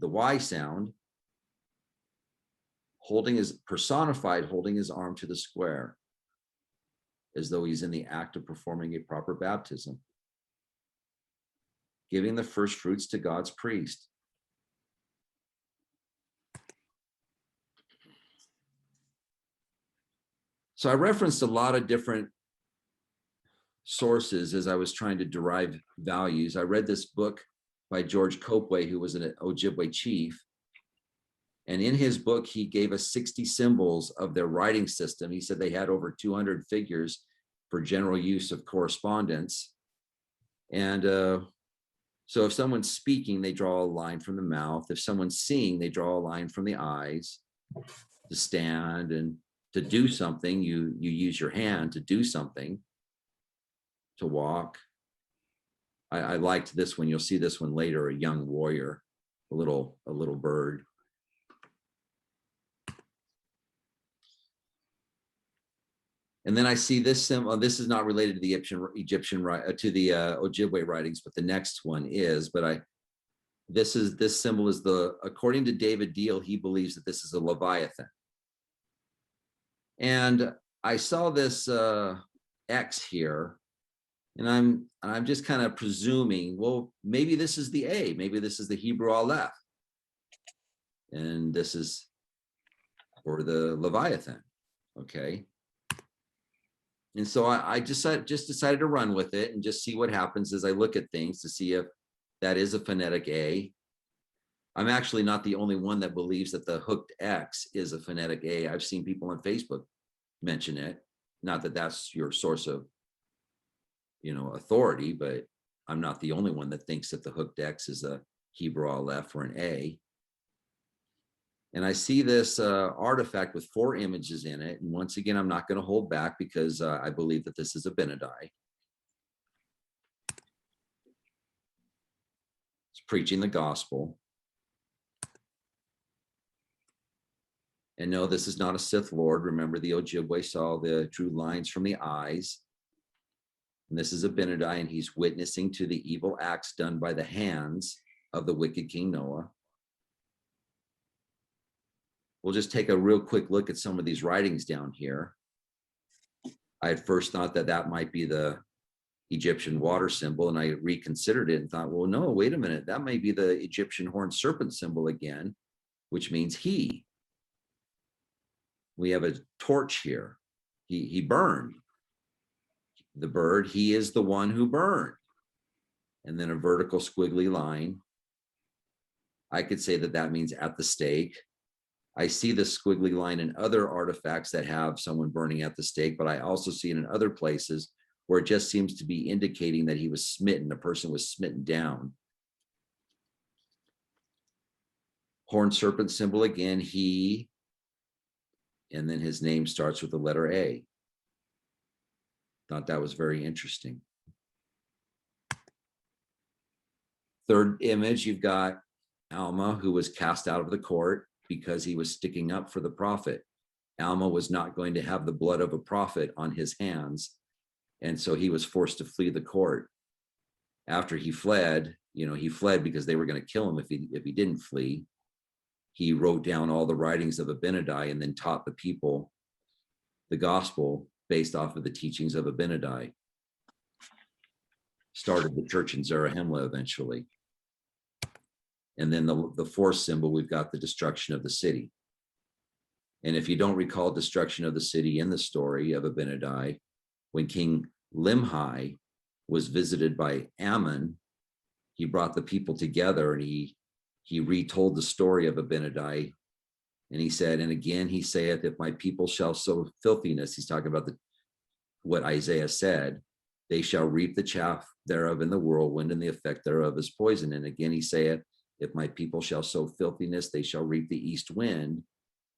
Y sound, personified, holding his arm to the square, as though he's in the act of performing a proper baptism, giving the first fruits to God's priest. So I referenced a lot of different sources as I was trying to derive values. I read this book by George Copeway, who was an Ojibwe chief. And in his book, he gave us 60 symbols of their writing system. He said they had over 200 figures for general use of correspondence. And so if someone's speaking, they draw a line from the mouth. If someone's seeing, they draw a line from the eyes. To stand and to do something, you use your hand to do something. To walk. I liked this one. You'll see this one later, a young warrior, a little bird. And then I see this symbol. This is not related to the Egyptian to the Ojibwe writings, but the next one is. But this symbol is according to David Deal, he believes that this is a Leviathan. And I saw this X here. And I'm just kind of presuming, well, maybe this is the A, maybe this is the Hebrew Aleph. And this is for the Leviathan, okay? And so I just decided to run with it and just see what happens as I look at things to see if that is a phonetic A. I'm actually not the only one that believes that the hooked X is a phonetic A. I've seen people on Facebook mention it. Not that that's your source of authority, but I'm not the only one that thinks that the hooked X is a Hebrew Aleph or an A. And I see this artifact with 4 images in it. And once again, I'm not going to hold back because I believe that this is a Benadai. It's preaching the gospel. And no, this is not a Sith Lord. Remember, the Ojibwe drew lines from the eyes. And this is a Benadai, and he's witnessing to the evil acts done by the hands of the wicked King Noah. We'll just take a real quick look at some of these writings down here. I at first thought that might be the Egyptian water symbol, and I reconsidered it and thought, well, no, wait a minute. That may be the Egyptian horned serpent symbol again, which means he. We have a torch here. He burned. The bird, he is the one who burned. And then a vertical squiggly line. I could say that means at the stake. I see the squiggly line in other artifacts that have someone burning at the stake, but I also see it in other places where it just seems to be indicating that he was smitten, a person was smitten down. Horned serpent symbol again, he, and then his name starts with the letter A. Thought that was very interesting. Third image, you've got Alma, who was cast out of the court because he was sticking up for the prophet. Alma was not going to have the blood of a prophet on his hands, and so he was forced to flee the court. After he fled, he fled because they were going to kill him if he didn't flee. He wrote down all the writings of Abinadi and then taught the people the gospel based off of the teachings of Abinadi. Started the church in Zarahemla eventually. And then the fourth symbol, we've got the destruction of the city. And if you don't recall destruction of the city in the story of Abinadi, when King Limhi was visited by Ammon, he brought the people together and he retold the story of Abinadi. And he said, and again, he saith, if my people shall sow filthiness, he's talking about what Isaiah said, they shall reap the chaff thereof in the whirlwind, and the effect thereof is poison. And again, he saith, if my people shall sow filthiness, they shall reap the east wind,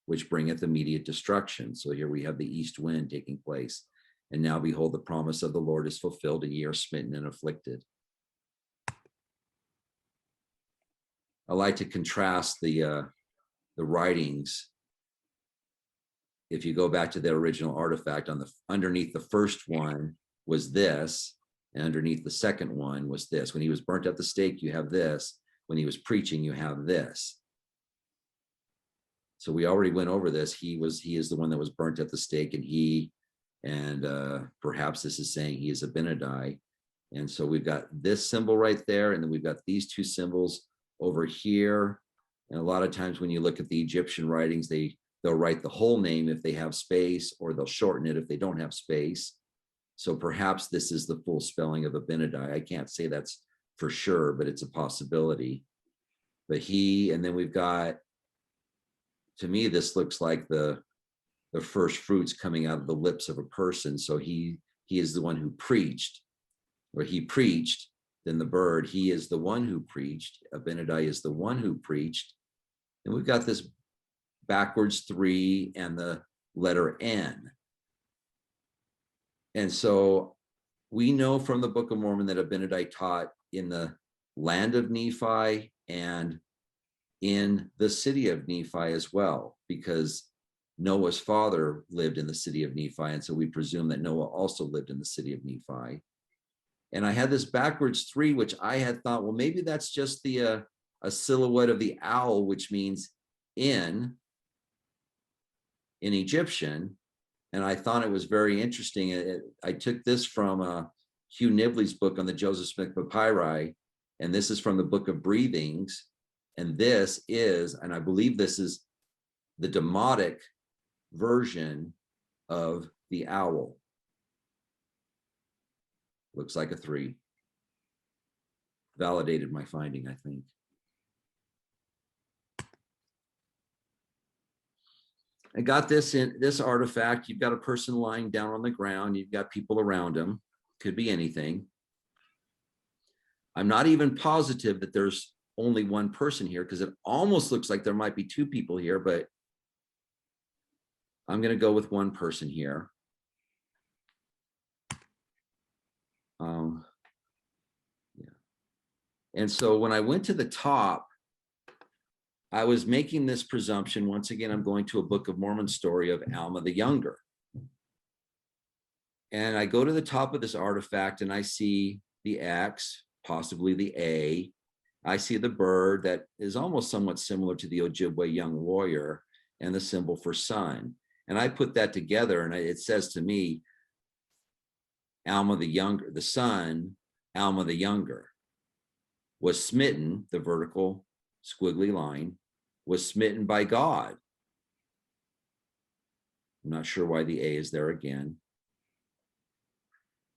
which bringeth immediate destruction. So here we have the east wind taking place. And now behold, the promise of the Lord is fulfilled, and ye are smitten and afflicted. I like to contrast the writings. If you go back to the original artifact, underneath the first one was this, and underneath the second one was this. When he was burnt at the stake, you have this. When he was preaching, you have this. So we already went over this. He is the one that was burnt at the stake, and perhaps this is saying he is Abinadi. And so we've got this symbol right there, and then we've got these two symbols over here. And a lot of times when you look at the Egyptian writings, they'll write the whole name if they have space, or they'll shorten it if they don't have space. So perhaps this is the full spelling of Abinadi. I can't say that's for sure, but it's a possibility. But and then we've got, to me, this looks like the first fruits coming out of the lips of a person. So he is the one who preached, or he preached, then the bird, he is the one who preached. Abinadi is the one who preached. And we've got this backwards 3 and the letter N. And so we know from the Book of Mormon that Abinadi taught in the land of Nephi and in the city of Nephi as well, because Noah's father lived in the city of Nephi. And so we presume that Noah also lived in the city of Nephi. And I had this backwards 3, which I had thought, well, maybe that's just a silhouette of the owl, which means in Egyptian. And I thought it was very interesting. I took this from Hugh Nibley's book on the Joseph Smith Papyri, and this is from the Book of Breathings. And this is, and I believe this is the Demotic version of the owl. Looks like a 3. Validated my finding, I think. I got this artifact. You've got a person lying down on the ground. You've got people around him. Could be anything. I'm not even positive that there's only one person here, because it almost looks like there might be 2 people here, but I'm going to go with one person here. Yeah. And so when I went to the top, I was making this presumption. Once again, I'm going to a Book of Mormon story of Alma the Younger. And I go to the top of this artifact and I see the X, possibly the A. I see the bird that is almost somewhat similar to the Ojibwe young warrior, and the symbol for sun. And I put that together, and it says to me, Alma the Younger, the son, Alma the Younger, was smitten, the vertical squiggly line, was smitten by God. I'm not sure why the A is there again.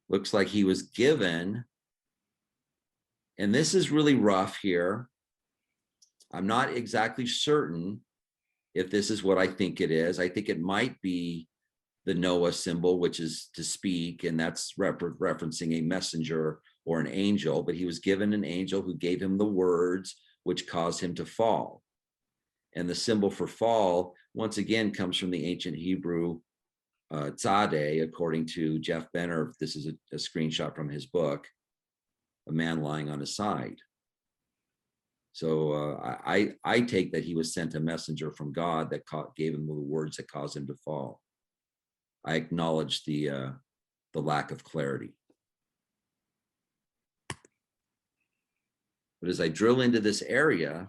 Looks like he was given, and this is really rough here. I'm not exactly certain if this is what I think it is. I think it might be the Noah symbol, which is to speak, and that's referencing a messenger or an angel, but he was given an angel who gave him the words which caused him to fall. And the symbol for fall, once again, comes from the ancient Hebrew tzadeh, according to Jeff Benner. This is a screenshot from his book, a man lying on his side. So I take that he was sent a messenger from God that gave him the words that caused him to fall. I acknowledge the lack of clarity. But as I drill into this area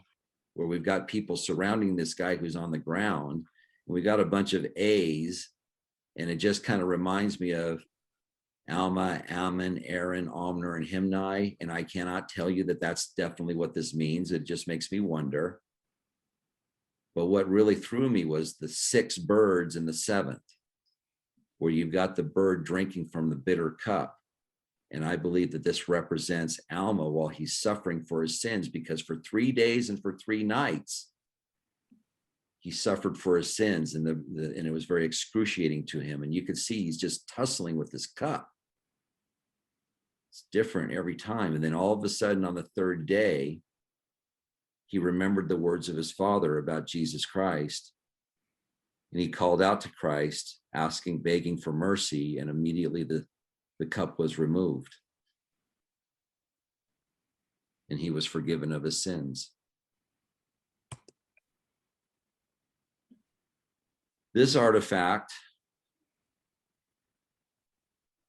where we've got people surrounding this guy who's on the ground, and we got a bunch of A's, and it just kind of reminds me of Alma, Ammon, Aaron, Omner, and Himni. And I cannot tell you that that's definitely what this means. It just makes me wonder. But what really threw me was the 6 birds in the 7th, where you've got the bird drinking from the bitter cup. And I believe that this represents Alma while he's suffering for his sins, because for 3 days and for 3 nights, he suffered for his sins, and and it was very excruciating to him. And you could see he's just tussling with this cup. It's different every time. And then all of a sudden on the 3rd day, he remembered the words of his father about Jesus Christ. And he called out to Christ, asking, begging for mercy, and immediately the cup was removed. And he was forgiven of his sins. This artifact,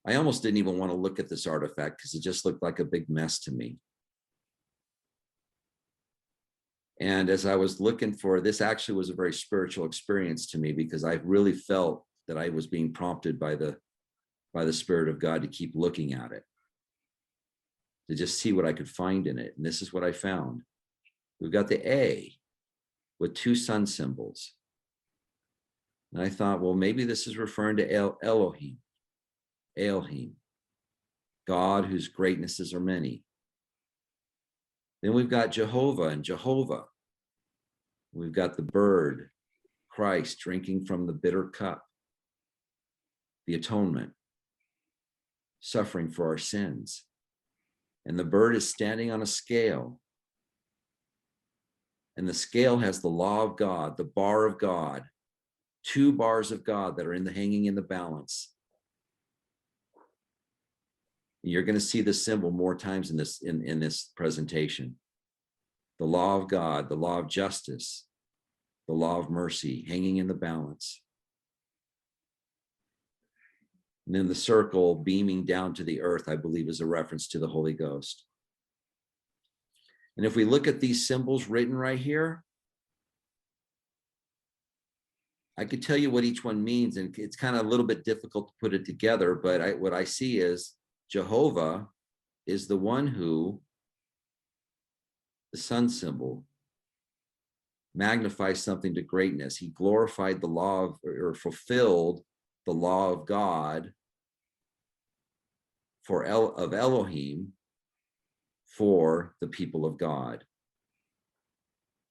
I almost didn't even want to look at this artifact because it just looked like a big mess to me. And as I was looking for, this actually was a very spiritual experience to me, because I really felt that I was being prompted by the Spirit of God to keep looking at it, to just see what I could find in it. And this is what I found. We've got the A with two sun symbols. And I thought, well, maybe this is referring to Elohim, God whose greatnesses are many. Then we've got Jehovah and Jehovah. We've got the bird, Christ drinking from the bitter cup, the atonement, suffering for our sins. And the bird is standing on a scale. And the scale has the law of God, the bar of God, two bars of God that are hanging in the balance. You're going to see this symbol more times in this presentation. The law of God, the law of justice, the law of mercy, hanging in the balance. And then the circle beaming down to the earth, I believe, is a reference to the Holy Ghost. And if we look at these symbols written right here, I could tell you what each one means, and it's kind of a little bit difficult to put it together, but what I see is Jehovah is the one who, the sun symbol, magnifies something to greatness. He glorified the law of, or fulfilled the law of God of Elohim for the people of God.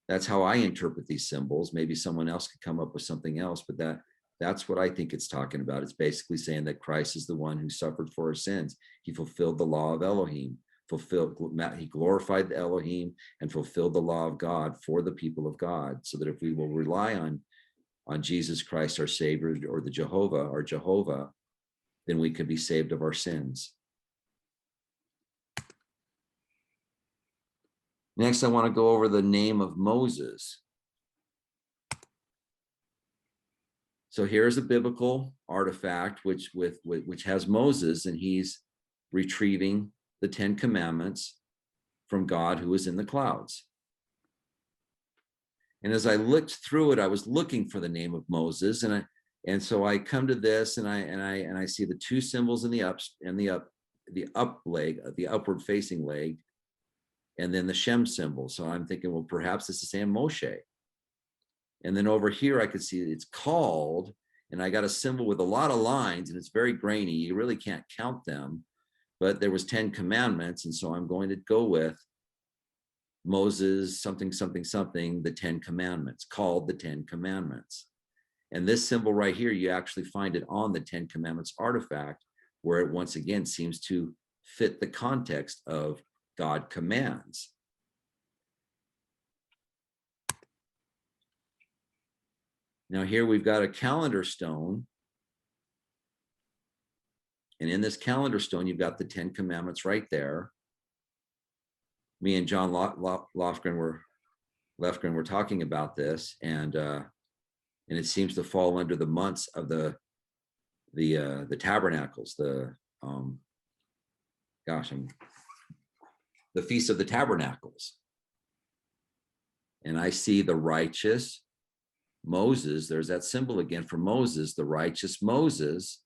That's how I interpret these symbols. Maybe someone else could come up with something else, but that's what I think it's talking about. It's basically saying that Christ is the one who suffered for our sins. He fulfilled the law of Elohim, he glorified the Elohim and fulfilled the law of God for the people of God, so that if we will rely on Jesus Christ, our Savior, or the Jehovah, then we could be saved of our sins. Next, I want to go over the name of Moses. So here's a biblical artifact which has Moses, and he's retrieving the 10 Commandments from God who is in the clouds. And as I looked through it, I was looking for the name of Moses, and so I come to this, and I see the two symbols in the upward facing leg, and then the Shem symbol. So I'm thinking, well, perhaps this is saying Moshe. And then over here, I could see it's called, and I got a symbol with a lot of lines, and it's very grainy. You really can't count them, but there was 10 commandments. And so I'm going to go with Moses, something, something, something, the 10 commandments, called the 10 commandments. And this symbol right here, you actually find it on the 10 commandments artifact, where it once again seems to fit the context of God commands. Now here we've got a calendar stone. And in this calendar stone, you've got the 10 commandments right there. Me and John Leftren were talking about this, and it seems to fall under the months of the tabernacles, the Feast of the Tabernacles. And I see the righteous Moses. There's that symbol again for Moses. The righteous Moses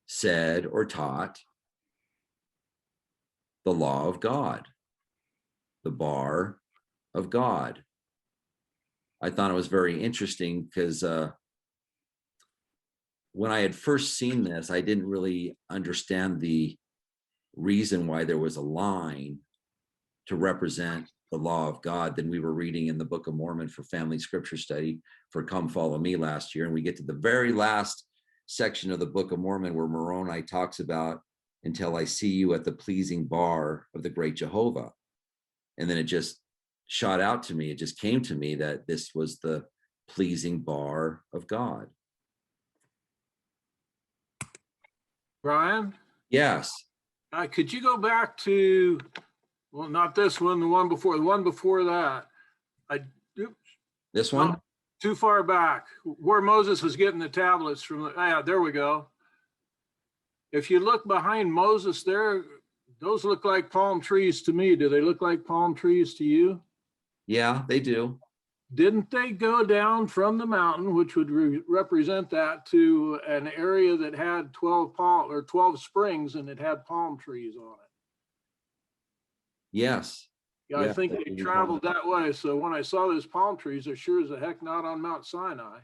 said or taught the law of God, the bar of God. I thought it was very interesting because when I had first seen this, I didn't really understand the reason why there was a line to represent the law of God. Then we were reading in the Book of Mormon for family scripture study for Come Follow Me last year, and we get to the very last section of the Book of Mormon where Moroni talks about, until I see you at the pleasing bar of the great Jehovah. And then it just shot out to me, it just came to me that this was the pleasing bar of God. Brian, Yes. could you go back to, well, not this one, the one before that. This one? No, too far back, where Moses was getting the tablets from. Yeah, there we go. If you look behind Moses there, those look like palm trees to me. Do they look like palm trees to you? Yeah, they do. Didn't they go down from the mountain, which would represent that, to an area that had 12 springs, and it had palm trees on it? Yes. Yeah, I think they traveled that way. So when I saw those palm trees, they're sure as the heck not on Mount Sinai.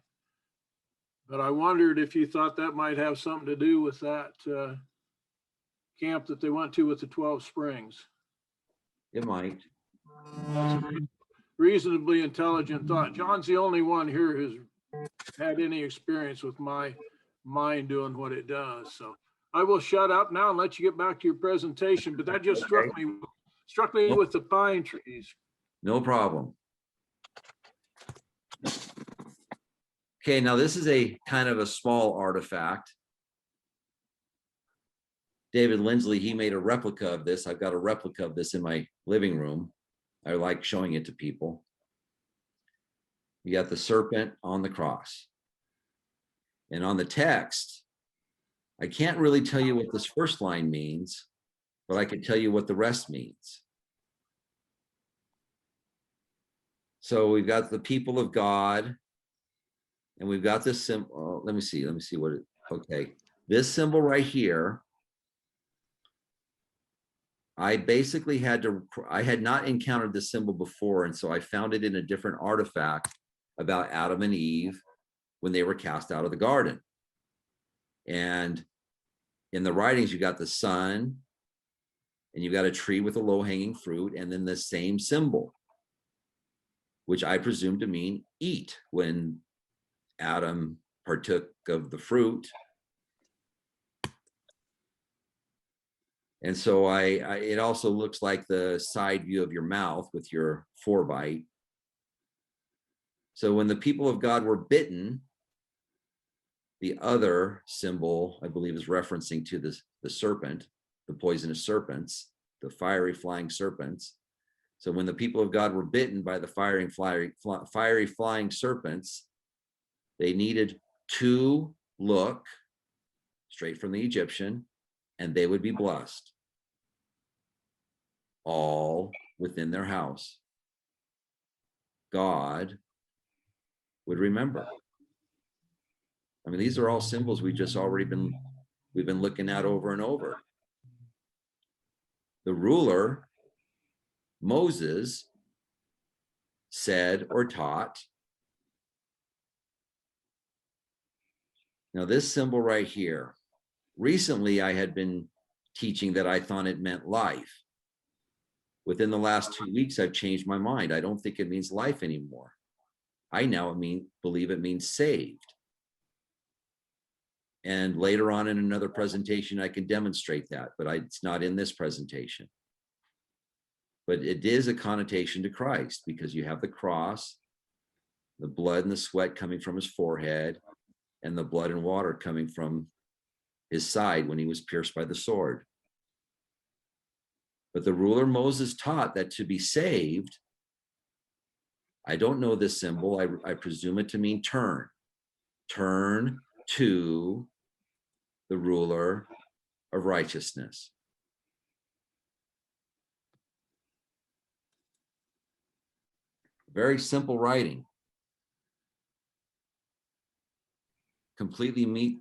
But I wondered if you thought that might have something to do with that camp that they went to with the 12 springs. It might. That's a reasonably intelligent thought. John's the only one here who's had any experience with my mind doing what it does. So I will shut up now and let you get back to your presentation. But that just struck me with the pine trees. No problem. Okay, now this is a kind of a small artifact. David Lindsley, he made a replica of this. I've got a replica of this in my living room. I like showing it to people. You got the serpent on the cross. And on the text, I can't really tell you what this first line means, but I can tell you what the rest means. So we've got the people of God, and we've got this symbol. Let me see what it, okay. This symbol right here, I basically I had not encountered this symbol before, and so I found it in a different artifact about Adam and Eve when they were cast out of the garden. And in the writings, you got the sun, and you got a tree with a low-hanging fruit, and then the same symbol, which I presume to mean eat. When Adam partook of the fruit. And so it also looks like the side view of your mouth with your forebite. So when the people of God were bitten, the other symbol, I believe, is referencing to the serpent, the poisonous serpents, the fiery flying serpents. So when the people of God were bitten by the fiery flying serpents, they needed to look straight from the Egyptian, and they would be blessed, all within their house. God would remember. I mean, these are all symbols we've been looking at over and over. The ruler, Moses, said or taught. Now this symbol right here, recently I had been teaching that I thought it meant life. Within the last 2 weeks, I've changed my mind. I don't think it means life anymore. I now believe it means saved. And later on in another presentation, I can demonstrate that, but it's not in this presentation. But it is a connotation to Christ, because you have the cross, the blood and the sweat coming from his forehead, and the blood and water coming from his side when he was pierced by the sword. But the ruler Moses taught that to be saved, I don't know this symbol, I presume it to mean turn. Turn to the ruler of righteousness. Very simple writing. Completely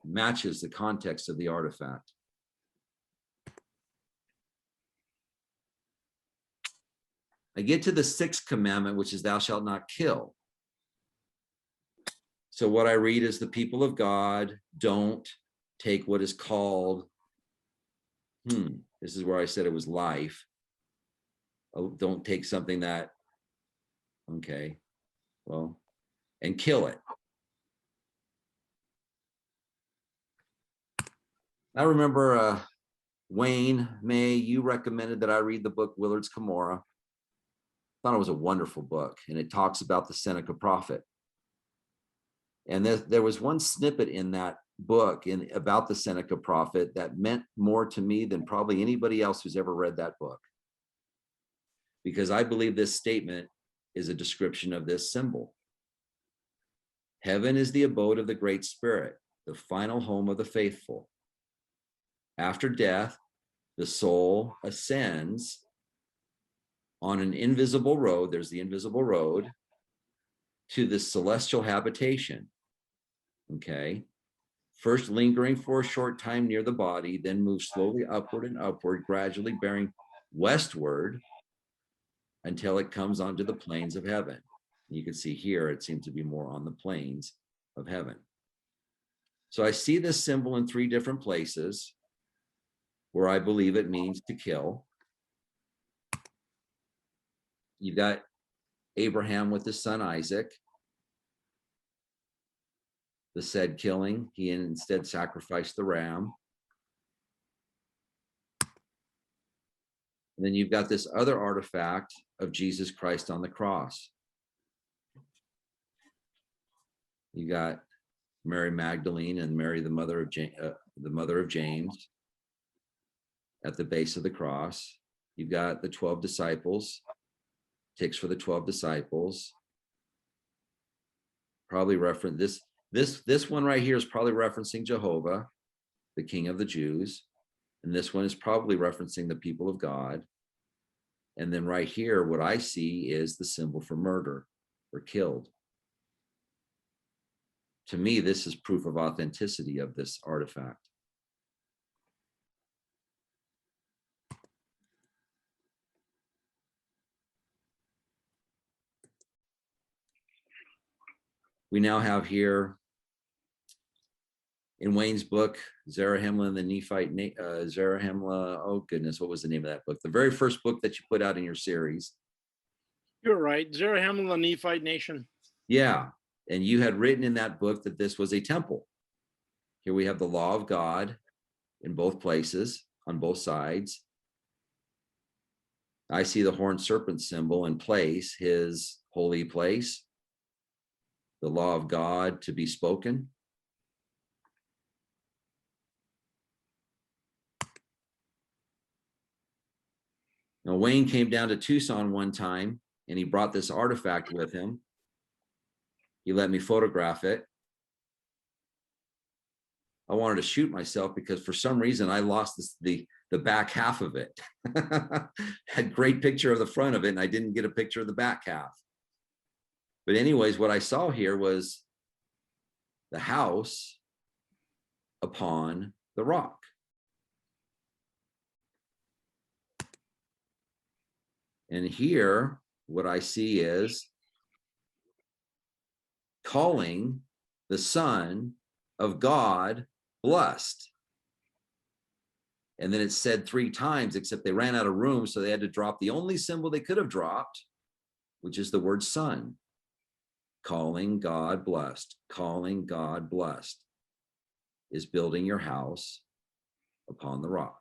matches the context of the artifact. I get to the sixth commandment, which is thou shalt not kill. So what I read is the people of God don't take what is called, this is where I said it was life. Oh, don't take something that, okay, well, and kill it. I remember Wayne May, you recommended that I read the book Willard's Cumorah. Thought it was a wonderful book, and it talks about the Seneca prophet. And there was one snippet in that book about the Seneca prophet that meant more to me than probably anybody else who's ever read that book. Because I believe this statement is a description of this symbol. Heaven is the abode of the Great Spirit, the final home of the faithful. After death, the soul ascends on an invisible road, there's the invisible road, to the celestial habitation. Okay. First lingering for a short time near the body, then moves slowly upward and upward, gradually bearing westward until it comes onto the plains of heaven. You can see here, it seems to be more on the plains of heaven. So I see this symbol in 3 different places where I believe it means to kill. You've got Abraham with his son Isaac. The said killing, he instead sacrificed the ram. And then you've got this other artifact of Jesus Christ on the cross. You got Mary Magdalene and Mary, the mother of James, at the base of the cross. You've got the 12 disciples, ticks for the 12 disciples. Probably reference this one right here is probably referencing Jehovah, the King of the Jews. And this one is probably referencing the people of God. And then right here, what I see is the symbol for murder or killed. To me, this is proof of authenticity of this artifact. We now have here in Wayne's book, Zarahemla and the Nephite, Zarahemla, oh goodness, what was the name of that book? The very first book that you put out in your series. You're right. Zarahemla, the Nephite nation. Yeah. And you had written in that book that this was a temple. Here we have the law of God in both places, on both sides. I see the horned serpent symbol in place, his holy place. The law of God to be spoken. Now, Wayne came down to Tucson one time and he brought this artifact with him. He let me photograph it. I wanted to shoot myself because for some reason I lost the back half of it. Had great picture of the front of it and I didn't get a picture of the back half. But anyways, what I saw here was the house upon the rock. And here, what I see is calling the Son of God blessed. And then it's said 3 times, except they ran out of room, so they had to drop the only symbol they could have dropped, which is the word son. Calling God blessed, calling God blessed is building your house upon the rock.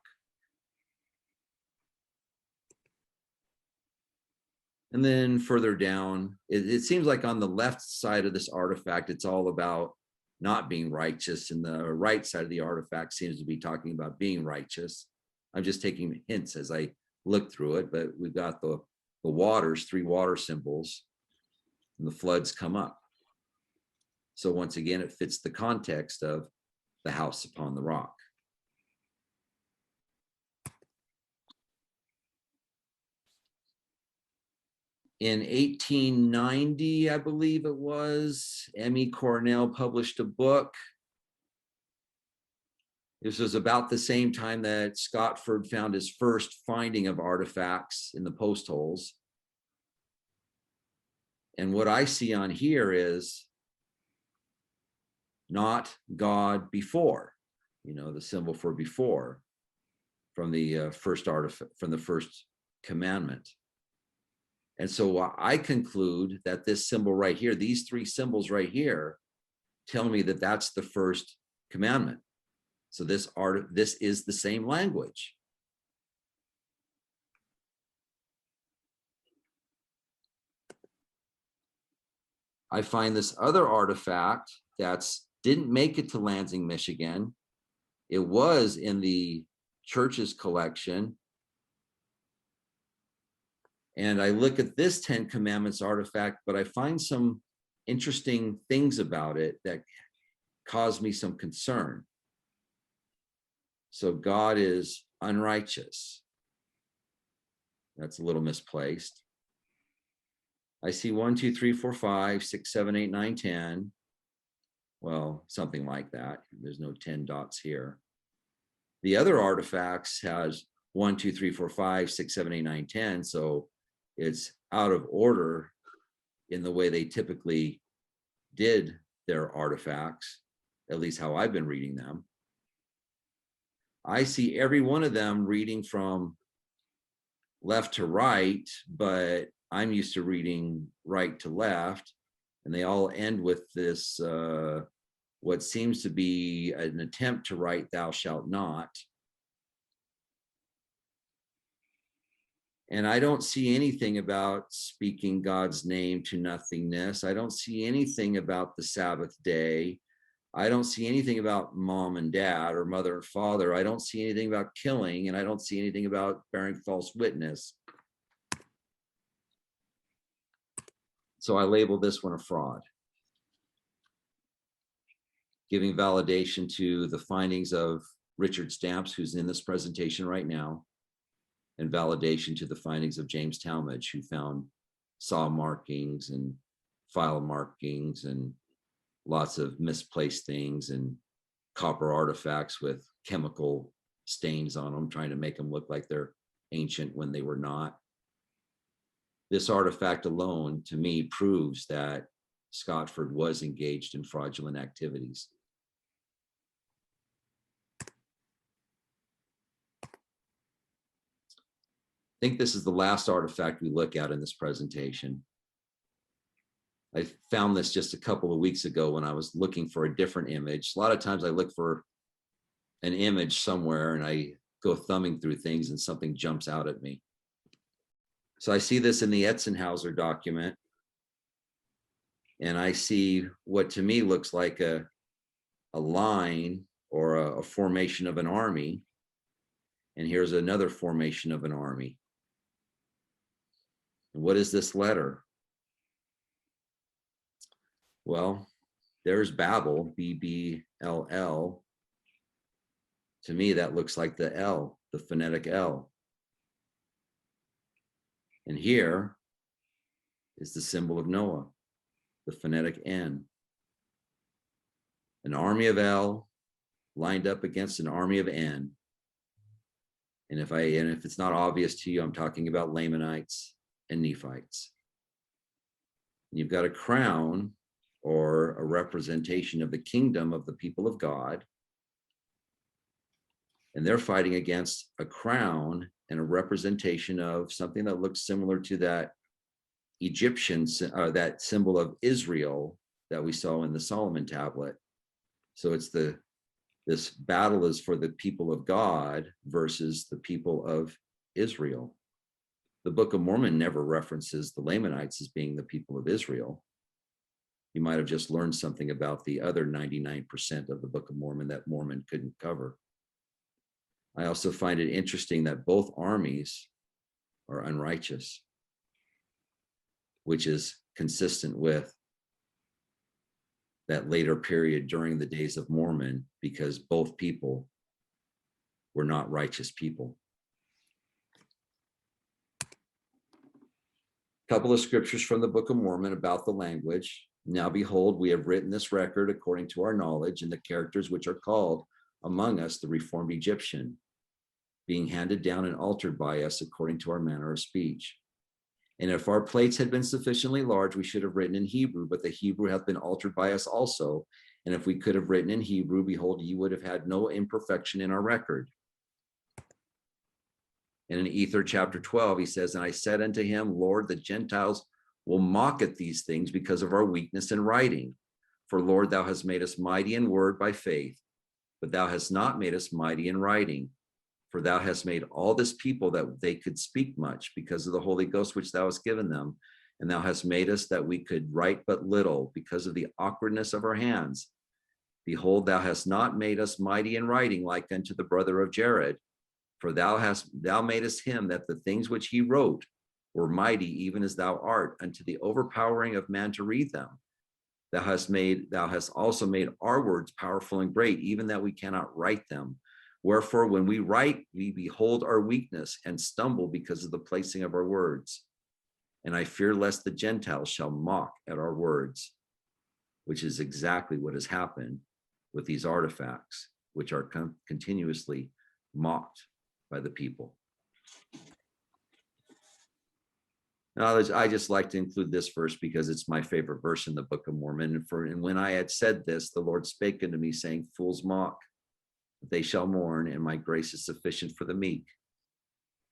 And then further down, it seems like on the left side of this artifact, it's all about not being righteous. And the right side of the artifact seems to be talking about being righteous. I'm just taking hints as I look through it, but we've got the waters, 3 water symbols, and the floods come up. So once again, it fits the context of the house upon the rock. In 1890, I believe it was, M.E. Cornell published a book. This was about the same time that Scottford found his first finding of artifacts in the post holes. And what I see on here is not God before, the symbol for before from the first artifact, from the first commandment. And so I conclude that this symbol right here, these 3 symbols right here, tell me that that's the first commandment. So this is the same language. I find this other artifact that's didn't make it to Lansing, Michigan. It was in the church's collection. And I look at this 10 Commandments artifact, but I find some interesting things about it that cause me some concern. So God is unrighteous. That's a little misplaced. I see 1, 2, 3, 4, 5, 6, 7, 8, 9, 10. Well, something like that. There's no 10 dots here. The other artifacts has 1, 2, 3, 4, 5, 6, 7, 8, 9, 10. So it's out of order in the way they typically did their artifacts, at least how I've been reading them. I see every one of them reading from left to right, but I'm used to reading right to left, and they all end with this, what seems to be an attempt to write thou shalt not. And I don't see anything about speaking God's name to nothingness. I don't see anything about the Sabbath day. I don't see anything about mom and dad or mother and father. I don't see anything about killing, and I don't see anything about bearing false witness. So I label this one a fraud, giving validation to the findings of Richard Stamps, who's in this presentation right now, and validation to the findings of James Talmage, who found saw markings and file markings and lots of misplaced things and copper artifacts with chemical stains on them, trying to make them look like they're ancient when they were not. This artifact alone, to me, proves that Scottford was engaged in fraudulent activities. I think this is the last artifact we look at in this presentation. I found this just a couple of weeks ago when I was looking for a different image. A lot of times I look for an image somewhere and I go thumbing through things and something jumps out at me. So I see this in the Etzenhauser document, and I see what to me looks like a line or a formation of an army. And here's another formation of an army. And what is this letter? Well, there's Babel, B-B-L-L. To me, that looks like the L, the phonetic L. And here is the symbol of Noah, the phonetic N. An army of L lined up against an army of N. And if it's not obvious to you, I'm talking about Lamanites and Nephites. And you've got a crown or a representation of the kingdom of the people of God. And they're fighting against a crown and a representation of something that looks similar to that Egyptian, that symbol of Israel that we saw in the Solomon tablet. So it's this battle is for the people of God versus the people of Israel. The Book of Mormon never references the Lamanites as being the people of Israel. You might have just learned something about the other 99% of the Book of Mormon that Mormon couldn't cover. I also find it interesting that both armies are unrighteous, which is consistent with that later period during the days of Mormon, because both people were not righteous people. A couple of scriptures from the Book of Mormon about the language. Now behold, we have written this record according to our knowledge, and the characters which are called among us the reformed Egyptian, being handed down and altered by us according to our manner of speech. And if our plates had been sufficiently large, we should have written in Hebrew, but the Hebrew hath been altered by us also. And if we could have written in Hebrew, behold, ye would have had no imperfection in our record. And in Ether chapter 12, he says, and I said unto him, Lord, the Gentiles will mock at these things because of our weakness in writing. For Lord, thou hast made us mighty in word by faith, but thou hast not made us mighty in writing. For thou hast made all this people that they could speak much because of the Holy Ghost which thou hast given them. And thou hast made us that we could write but little because of the awkwardness of our hands. Behold, thou hast not made us mighty in writing like unto the brother of Jared, for thou madest him that the things which he wrote were mighty, even as thou art, unto the overpowering of man to read them. Thou hast also made our words powerful and great, even that we cannot write them. Wherefore, when we write, we behold our weakness and stumble because of the placing of our words. And I fear lest the Gentiles shall mock at our words, which is exactly what has happened with these artifacts, which are continuously mocked by the people. Now, I just like to include this verse because it's my favorite verse in the Book of Mormon. And when I had said this, the Lord spake unto me, saying, Fools mock, but they shall mourn, and my grace is sufficient for the meek.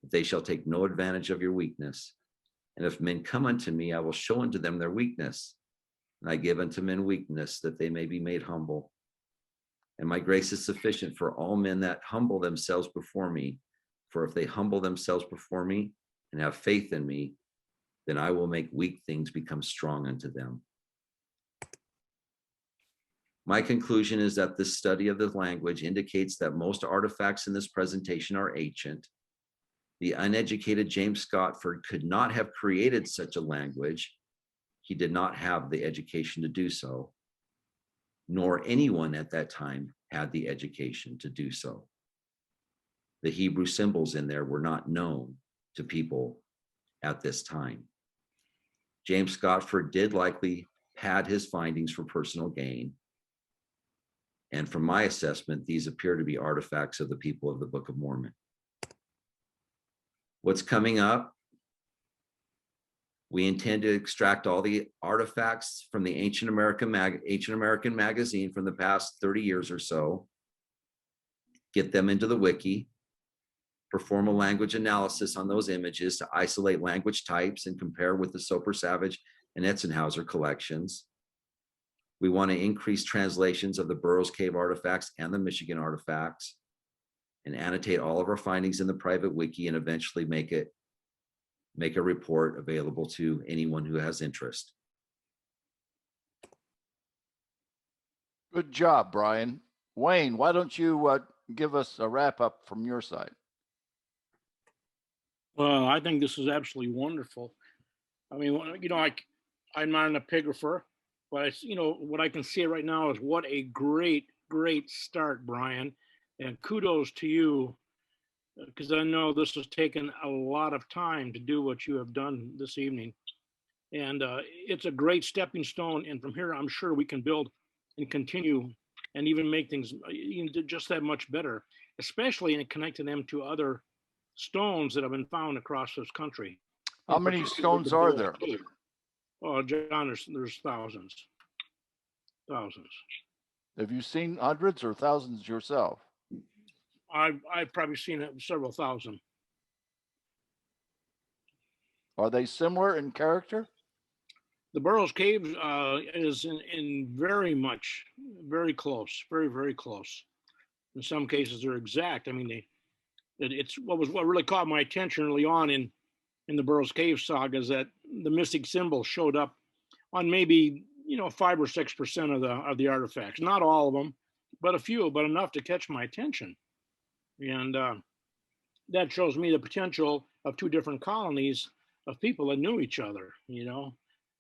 But they shall take no advantage of your weakness. And if men come unto me, I will show unto them their weakness. And I give unto men weakness, that they may be made humble. And my grace is sufficient for all men that humble themselves before me. For if they humble themselves before me and have faith in me, then I will make weak things become strong unto them. My conclusion is that this study of the language indicates that most artifacts in this presentation are ancient. The uneducated James Scottford could not have created such a language. He did not have the education to do so, nor anyone at that time had the education to do so. The Hebrew symbols in there were not known to people at this time. James Scottford did likely pad his findings for personal gain. And from my assessment, these appear to be artifacts of the people of the Book of Mormon. What's coming up? We intend to extract all the artifacts from the Ancient American magazine from the past 30 years or so, get them into the Wiki, perform a language analysis on those images to isolate language types and compare with the Soper Savage and Etzenhauser collections. We want to increase translations of the Burroughs Cave artifacts and the Michigan artifacts, and annotate all of our findings in the private wiki, and eventually make a report available to anyone who has interest. Good job, Brian. Wayne, why don't you give us a wrap up from your side? Well, I think this is absolutely wonderful. I mean, I'm not an epigrapher, but what I can see right now is what a great start, Brian. And kudos to you, because I know this has taken a lot of time to do what you have done this evening. And it's a great stepping stone. And from here, I'm sure we can build and continue and even make things just that much better, especially in connecting them to other stones that have been found across this country. How many stones are there? Oh, John, there's thousands. Have you seen hundreds or thousands yourself? I've probably seen several thousand. Are they similar in character? The Burroughs Cave is in very close, very close. In some cases, they're exact. I mean, it's what really caught my attention early on in the Burroughs Cave saga is that the mystic symbol showed up on maybe 5 or 6% of the artifacts. Not all of them, but a few, but enough to catch my attention. And that shows me the potential of two different colonies of people that knew each other.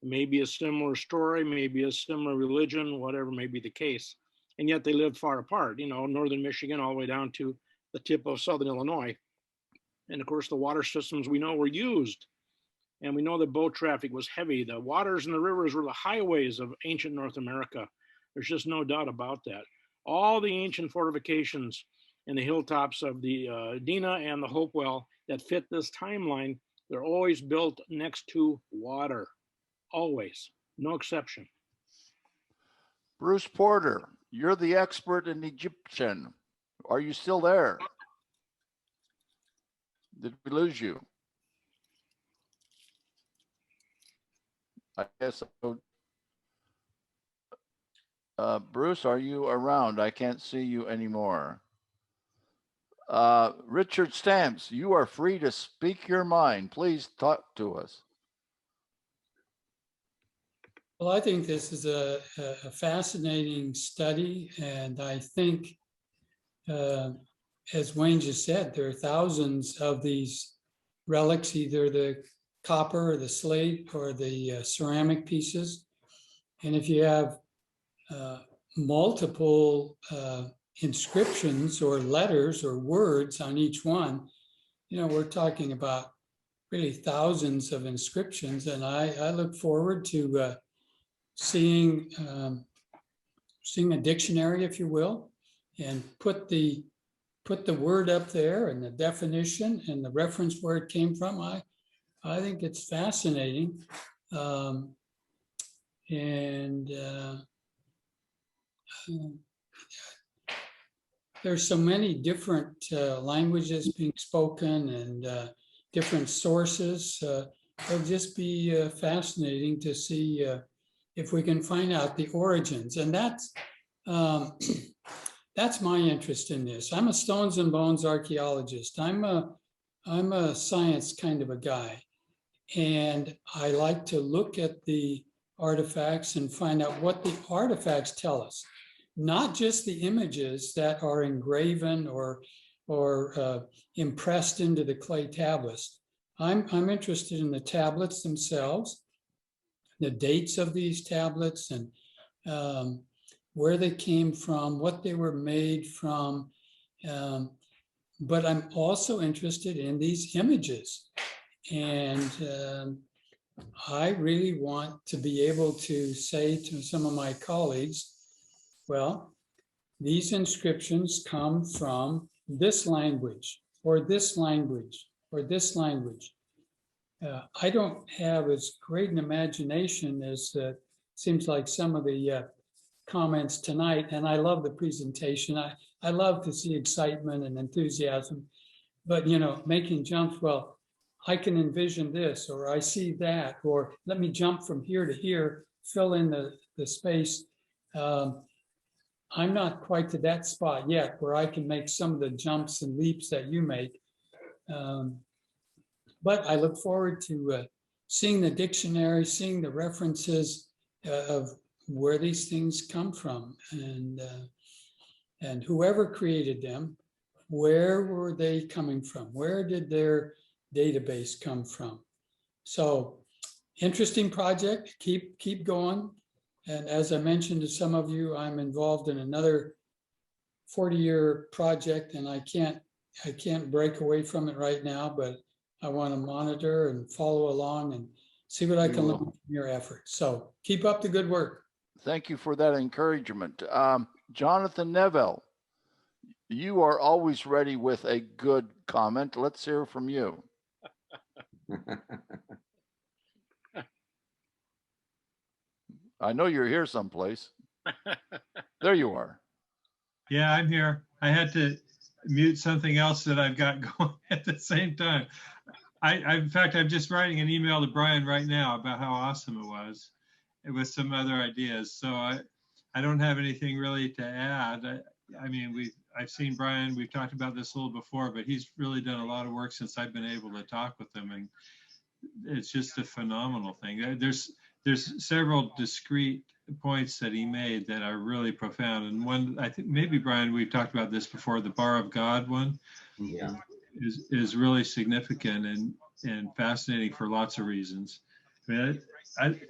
Maybe a similar story, maybe a similar religion, whatever may be the case, and yet they lived far apart. Northern Michigan all the way down to the tip of southern Illinois. And of course, the water systems we know were used. And we know that boat traffic was heavy. The waters and the rivers were the highways of ancient North America. There's just no doubt about that. All the ancient fortifications and the hilltops of the Dina and the Hopewell that fit this timeline, they're always built next to water. Always, no exception. Bruce Porter, you're the expert in Egyptian. Are you still there? Did we lose you? I guess so. Bruce, are you around? I can't see you anymore. Richard Stamps, you are free to speak your mind. Please talk to us. Well, I think this is a fascinating study, and I think, as Wayne just said, there are thousands of these relics, either the copper or the slate or the ceramic pieces. And if you have multiple inscriptions or letters or words on each one, we're talking about really thousands of inscriptions. And I look forward to seeing a dictionary, if you will, and put the word up there and the definition and the reference where it came from. I think it's fascinating. There's so many different languages being spoken and different sources. It'll just be fascinating to see if we can find out the origins. And that's my interest in this. I'm a stones and bones archaeologist. I'm a science kind of a guy. And I like to look at the artifacts and find out what the artifacts tell us, not just the images that are engraven or impressed into the clay tablets. I'm interested in the tablets themselves, the dates of these tablets, and where they came from, what they were made from. But I'm also interested in these images. And I really want to be able to say to some of my colleagues, well, these inscriptions come from this language, or this language, or this language. I don't have as great an imagination as seems like some of the comments tonight, and I love the presentation. I love to see excitement and enthusiasm, but making jumps, well, I can envision this, or I see that, or let me jump from here to here, fill in the space. I'm not quite to that spot yet where I can make some of the jumps and leaps that you make. But I look forward to seeing the dictionary, seeing the references of where these things come from, and whoever created them, where were they coming from? Where did their database come from? So interesting project, keep going. And as I mentioned to some of you, I'm involved in another 40-year project, and I can't break away from it right now, but I want to monitor and follow along and see what I can learn from your efforts. So keep up the good work. Thank you for that encouragement. Jonathan Neville, you are always ready with a good comment. Let's hear from you. I know you're here someplace. There you are. Yeah, I'm here. I had to mute something else that I've got going at the same time. In fact, I'm just writing an email to Brian right now about how awesome it was, with some other ideas. So I don't have anything really to add. I mean, I've seen Brian. We've talked about this a little before, but he's really done a lot of work since I've been able to talk with him, and it's just a phenomenal thing. There's several discrete points that he made that are really profound. And one, I think maybe Brian, we've talked about this before, the Bar of God one, yeah, is really significant and fascinating for lots of reasons. I mean,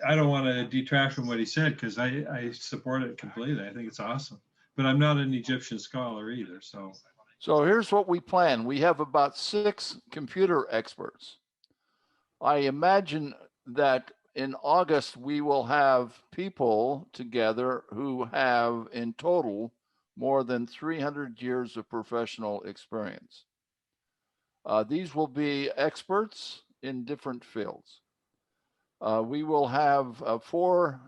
I don't want to detract from what he said, because I support it completely. I think it's awesome. But I'm not an Egyptian scholar either. So here's what we plan. We have about 6 computer experts. I imagine that in August, we will have people together who have in total more than 300 years of professional experience. These will be experts in different fields. We will have 4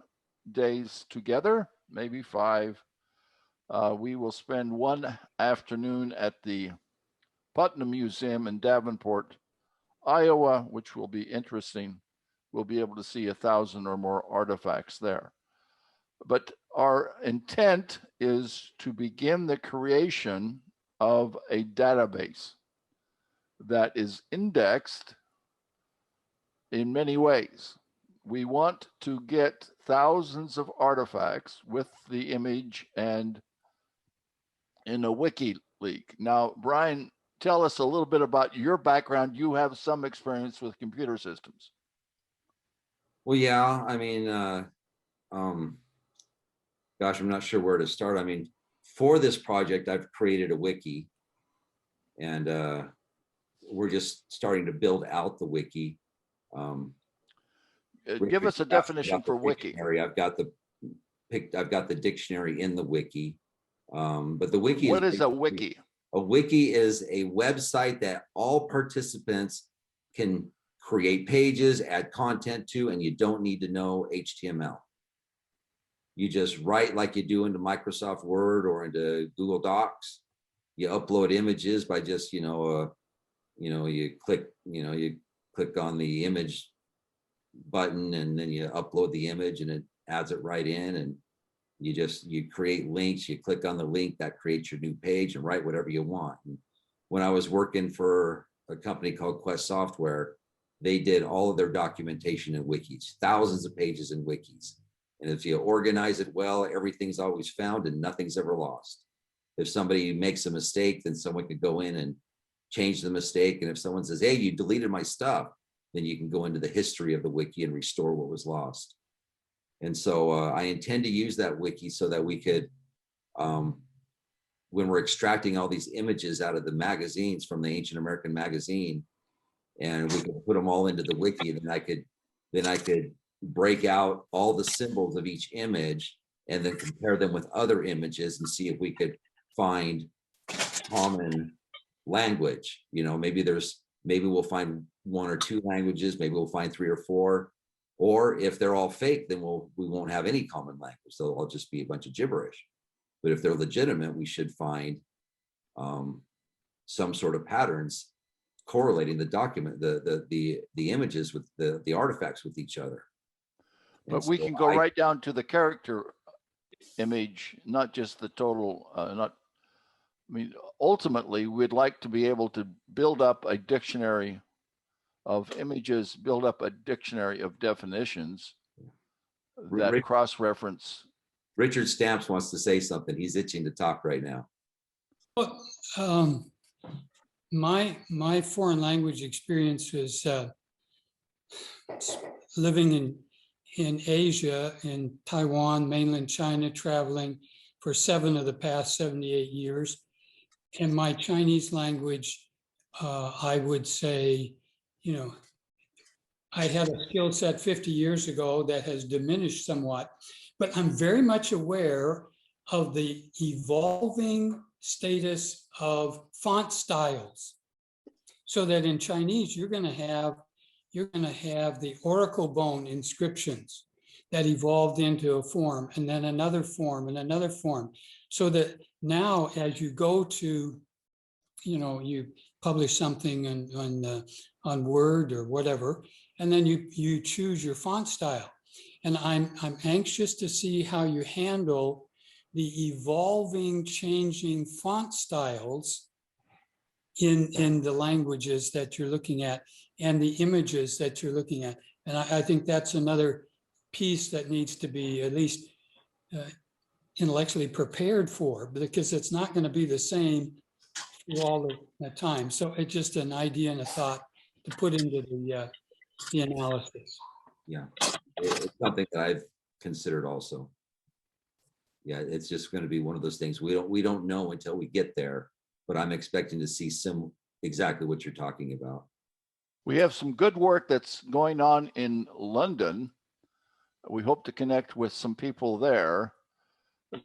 days together, maybe 5. We will spend one afternoon at the Putnam Museum in Davenport, Iowa, which will be interesting. We'll be able to see 1,000 or more artifacts there. But our intent is to begin the creation of a database that is indexed in many ways. we want to get thousands of artifacts with the image and in a wiki leak. Now, Brian, tell us a little bit about your background. You have some experience with computer systems. Well, yeah, I mean, gosh, I'm not sure where to start. I mean, for this project, I've created a wiki, and we're just starting to build out the wiki. Give us a definition for wiki. I've got the dictionary in the wiki, but the wiki. What is a wiki? A wiki is a website that all participants can create pages, add content to, and you don't need to know HTML. You just write like you do into Microsoft Word or into Google Docs. You upload images by just, you click on the image button, and then you upload the image and it adds it right in, and you create links. You click on the link, that creates your new page, and write whatever you want. And when I was working for a company called Quest Software, they did all of their documentation in wikis, thousands of pages in wikis. And if you organize it well, everything's always found and nothing's ever lost. If somebody makes a mistake, then someone could go in and change the mistake. And if someone says, hey, you deleted my stuff, then you can go into the history of the wiki and restore what was lost. And so I intend to use that wiki so that we could, when we're extracting all these images out of the magazines from the Ancient American magazine, and we can put them all into the wiki, then I could break out all the symbols of each image and then compare them with other images and see if we could find common language. Maybe we'll find one or two languages, maybe we'll find three or four, or if they're all fake, then we won't have any common language. They'll all just be a bunch of gibberish. But if they're legitimate, we should find some sort of patterns correlating the document, the images with the artifacts with each other. But we can go right down to the character image, not just the total, ultimately, we'd like to be able to build up a dictionary of images, build up a dictionary of definitions that cross-reference. Richard Stamps wants to say something. He's itching to talk right now. Well, my foreign language experience was living in Asia, in Taiwan, mainland China, traveling for 7 of the past 78 years. And my Chinese language, I would say, I had a skill set 50 years ago that has diminished somewhat, but I'm very much aware of the evolving status of font styles. So that in Chinese, you're going to have the oracle bone inscriptions that evolved into a form, and then another form and another form. So that now as you go to, you publish something on Word or whatever, and then you choose your font style. And I'm anxious to see how you handle the evolving, changing font styles in the languages that you're looking at and the images that you're looking at. And I think that's another piece that needs to be at least intellectually prepared for, because it's not going to be the same through all the time. So it's just an idea and a thought to put into the analysis. Yeah, it's something that I've considered also. Yeah, it's just going to be one of those things we don't know until we get there, but I'm expecting to see exactly what you're talking about. We have some good work that's going on in London. We hope to connect with some people there.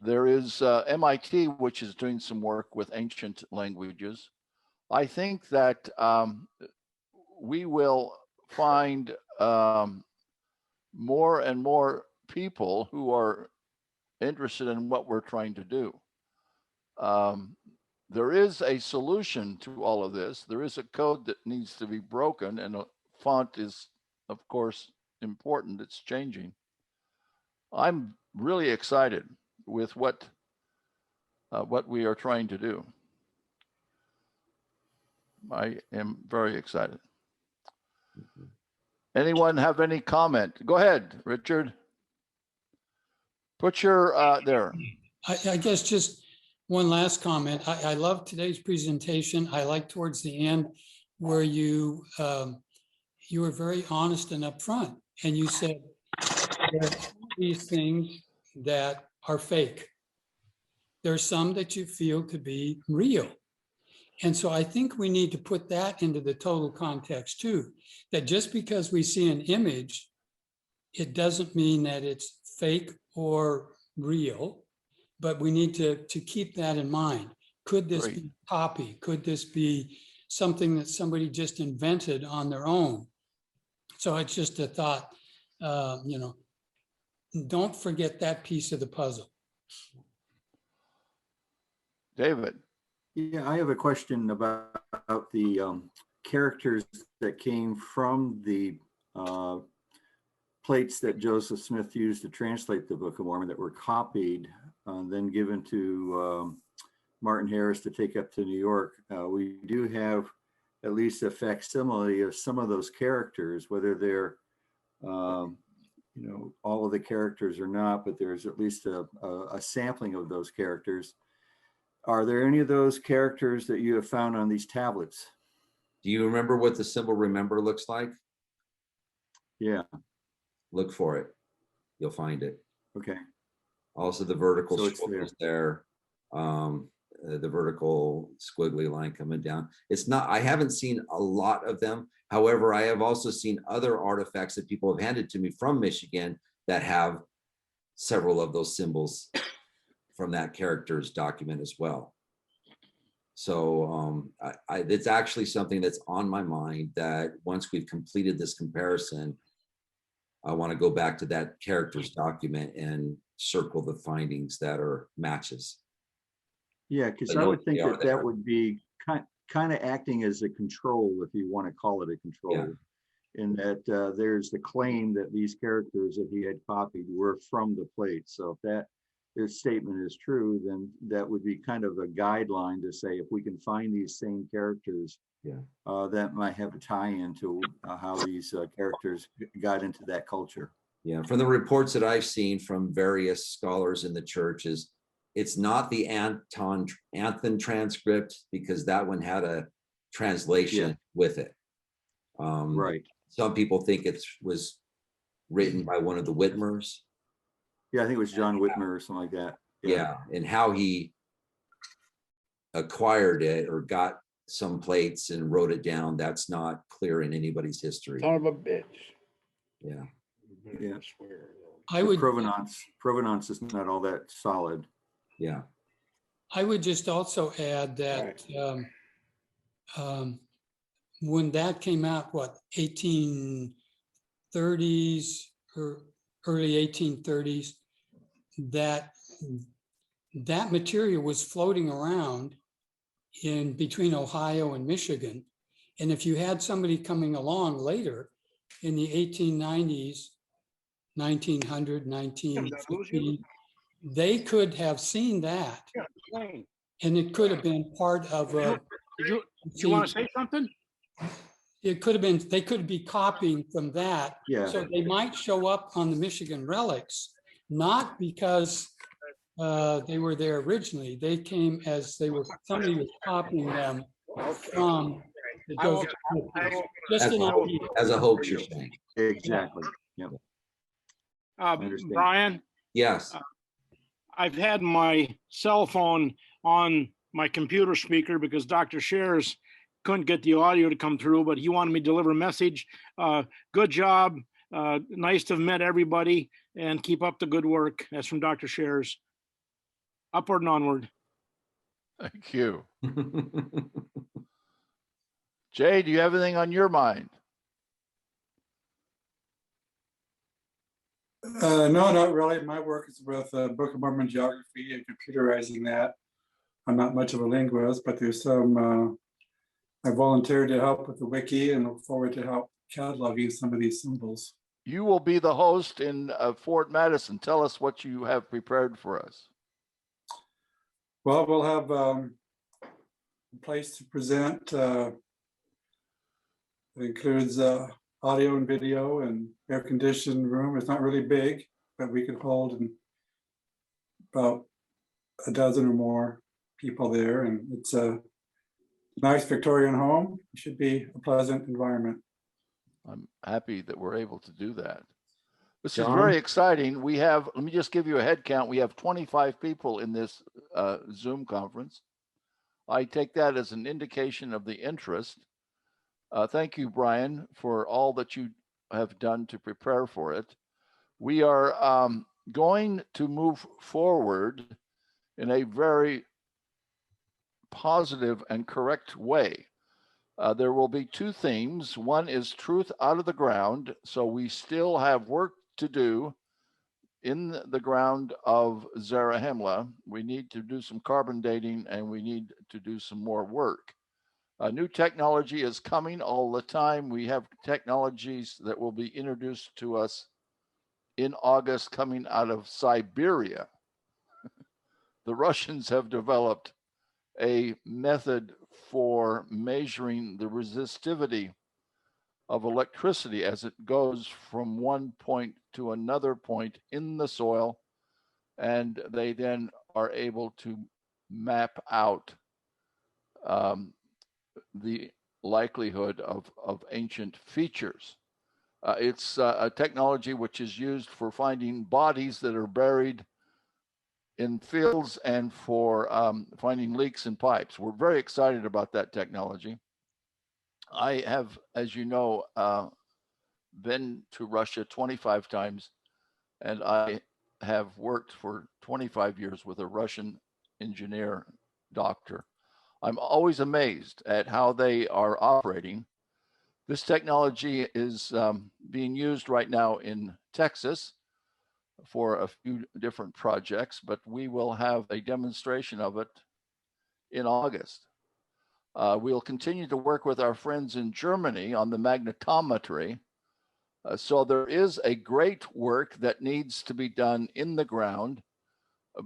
There is MIT, which is doing some work with ancient languages. I think that we will find more and more people who are interested in what we're trying to do. There is a solution to all of this. There is a code that needs to be broken, and a font is, of course, important. It's changing. I'm really excited with what we are trying to do. I am very excited. Anyone have any comment? Go ahead, Richard. Put your there. I guess just one last comment. I love today's presentation. I like towards the end where you were very honest and upfront, and you said there are these things that are fake. There are some that you feel could be real. And so I think we need to put that into the total context too, that just because we see an image, it doesn't mean that it's fake or real, but we need to keep that in mind. Could this Great. be a copy? Could this be something that somebody just invented on their own? So it's just a thought, don't forget that piece of the puzzle. David. Yeah, I have a question about the characters that came from the plates that Joseph Smith used to translate the Book of Mormon that were copied, then given to Martin Harris to take up to New York. We do have at least a facsimile of some of those characters, whether they're all of the characters or not, but there's at least a sampling of those characters. Are there any of those characters that you have found on these tablets? Do you remember what the symbol remember looks like? Yeah. Look for it. You'll find it. Okay. Also the vertical So it's squiggles there. The vertical squiggly line coming down. It's not, I haven't seen a lot of them. However, I have also seen other artifacts that people have handed to me from Michigan that have several of those symbols from that character's document as well. So it's actually something that's on my mind, that once we've completed this comparison, I want to go back to that character's document and circle the findings that are matches. Yeah, because I I know would think they are that there. that would be kind of acting as a control, if you want to call it a control, in that there's the claim that these characters that he had copied were from the plate. So if that his statement is true, then that would be kind of a guideline to say if we can find these same characters, that might have a tie-in to how these characters got into that culture. Yeah, from the reports that I've seen from various scholars in the church, is it's not the Anthon transcript, because that one had a translation with it. Right. Some people think it was written by one of the Whitmers. Yeah, I think it was John Whitmer or something like that. Yeah, and how he acquired it or got some plates and wrote it down, that's not clear in anybody's history. Son of a bitch. Yeah. Yeah. I would provenance is not all that solid. Yeah. I would just also add that when that came out, what, 1830s or early 1830s, that material was floating around in between Ohio and Michigan. And if you had somebody coming along later in the 1890s, 1900, 1950, they could have seen that. And it could have been part of a... Did you want to say something? It could have been, they could be copying from that. Yeah. So they might show up on the Michigan relics, not because they were there originally. They came as somebody was copying them from the Joseph Smith. Just an idea. As a hoax, you're saying. Exactly. Yep. Brian? Yes. I've had my cell phone on my computer speaker because Dr. Shares couldn't get the audio to come through, but he wanted me to deliver a message. Good job. Nice to have met everybody, and keep up the good work. That's from Dr. Shares. Upward and onward. Thank you. Jay, do you have anything on your mind? No, not really. My work is with Book of Mormon geography and computerizing that. I'm not much of a linguist, but there's some, I volunteered to help with the wiki and look forward to help cataloging some of these symbols. You will be the host in Fort Madison. Tell us what you have prepared for us. Well, we'll have a place to present. It includes audio and video and air-conditioned room. It's not really big, but we could hold about a dozen or more people there. And it's a nice Victorian home. It should be a pleasant environment. I'm happy that we're able to do that. This John? is very exciting. We have, let me just give you a head count. We have 25 people in this Zoom conference. I take that as an indication of the interest. Thank you, Brian, for all that you have done to prepare for it. We are going to move forward in a very positive and correct way. There will be two themes. One is truth out of the ground. So we still have work to do in the ground of Zarahemla. We need to do some carbon dating and we need to do some more work. New technology is coming all the time. We have technologies that will be introduced to us in August coming out of Siberia. The Russians have developed a method for measuring the resistivity of electricity as it goes from one point to another point in the soil, and they then are able to map out the likelihood of ancient features. It's a technology which is used for finding bodies that are buried in fields and for finding leaks in pipes. We're very excited about that technology. I have, as you know, been to Russia 25 times, and I have worked for 25 years with a Russian engineer doctor. I'm always amazed at how they are operating. This technology is being used right now in Texas for a few different projects, but we will have a demonstration of it in August. We'll continue to work with our friends in Germany on the magnetometry. So there is a great work that needs to be done in the ground,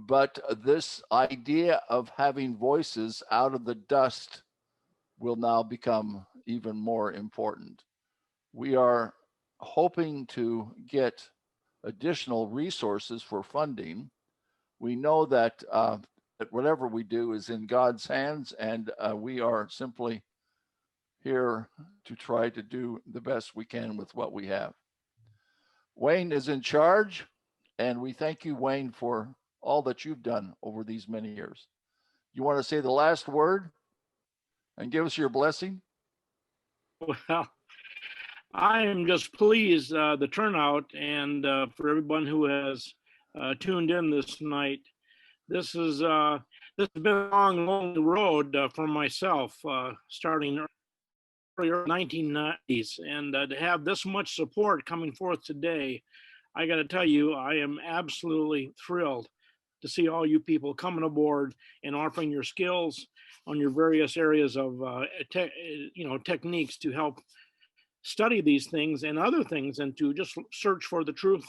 but this idea of having voices out of the dust will now become even more important. We are hoping to get additional resources for funding. We know that, that whatever we do is in God's hands, and we are simply here to try to do the best we can with what we have. Wayne is in charge, and we thank you, Wayne, for all that you've done over these many years. You want to say the last word and give us your blessing? Well, I am just pleased the turnout and for everyone who has tuned in this night. This has been a long, long road for myself, starting earlier 1990s, and to have this much support coming forth today, I got to tell you, I am absolutely thrilled to see all you people coming aboard and offering your skills on your various areas of techniques to help study these things and other things, and to just search for the truth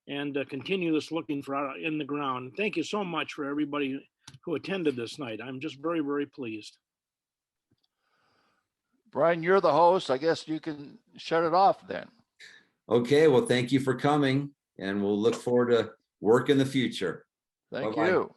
and continue this looking for in the ground. Thank you so much for everybody who attended this night. I'm just very, very pleased. Brian, you're the host. I guess you can shut it off then. Okay, well, thank you for coming, and we'll look forward to work in the future. Thank Bye-bye. you.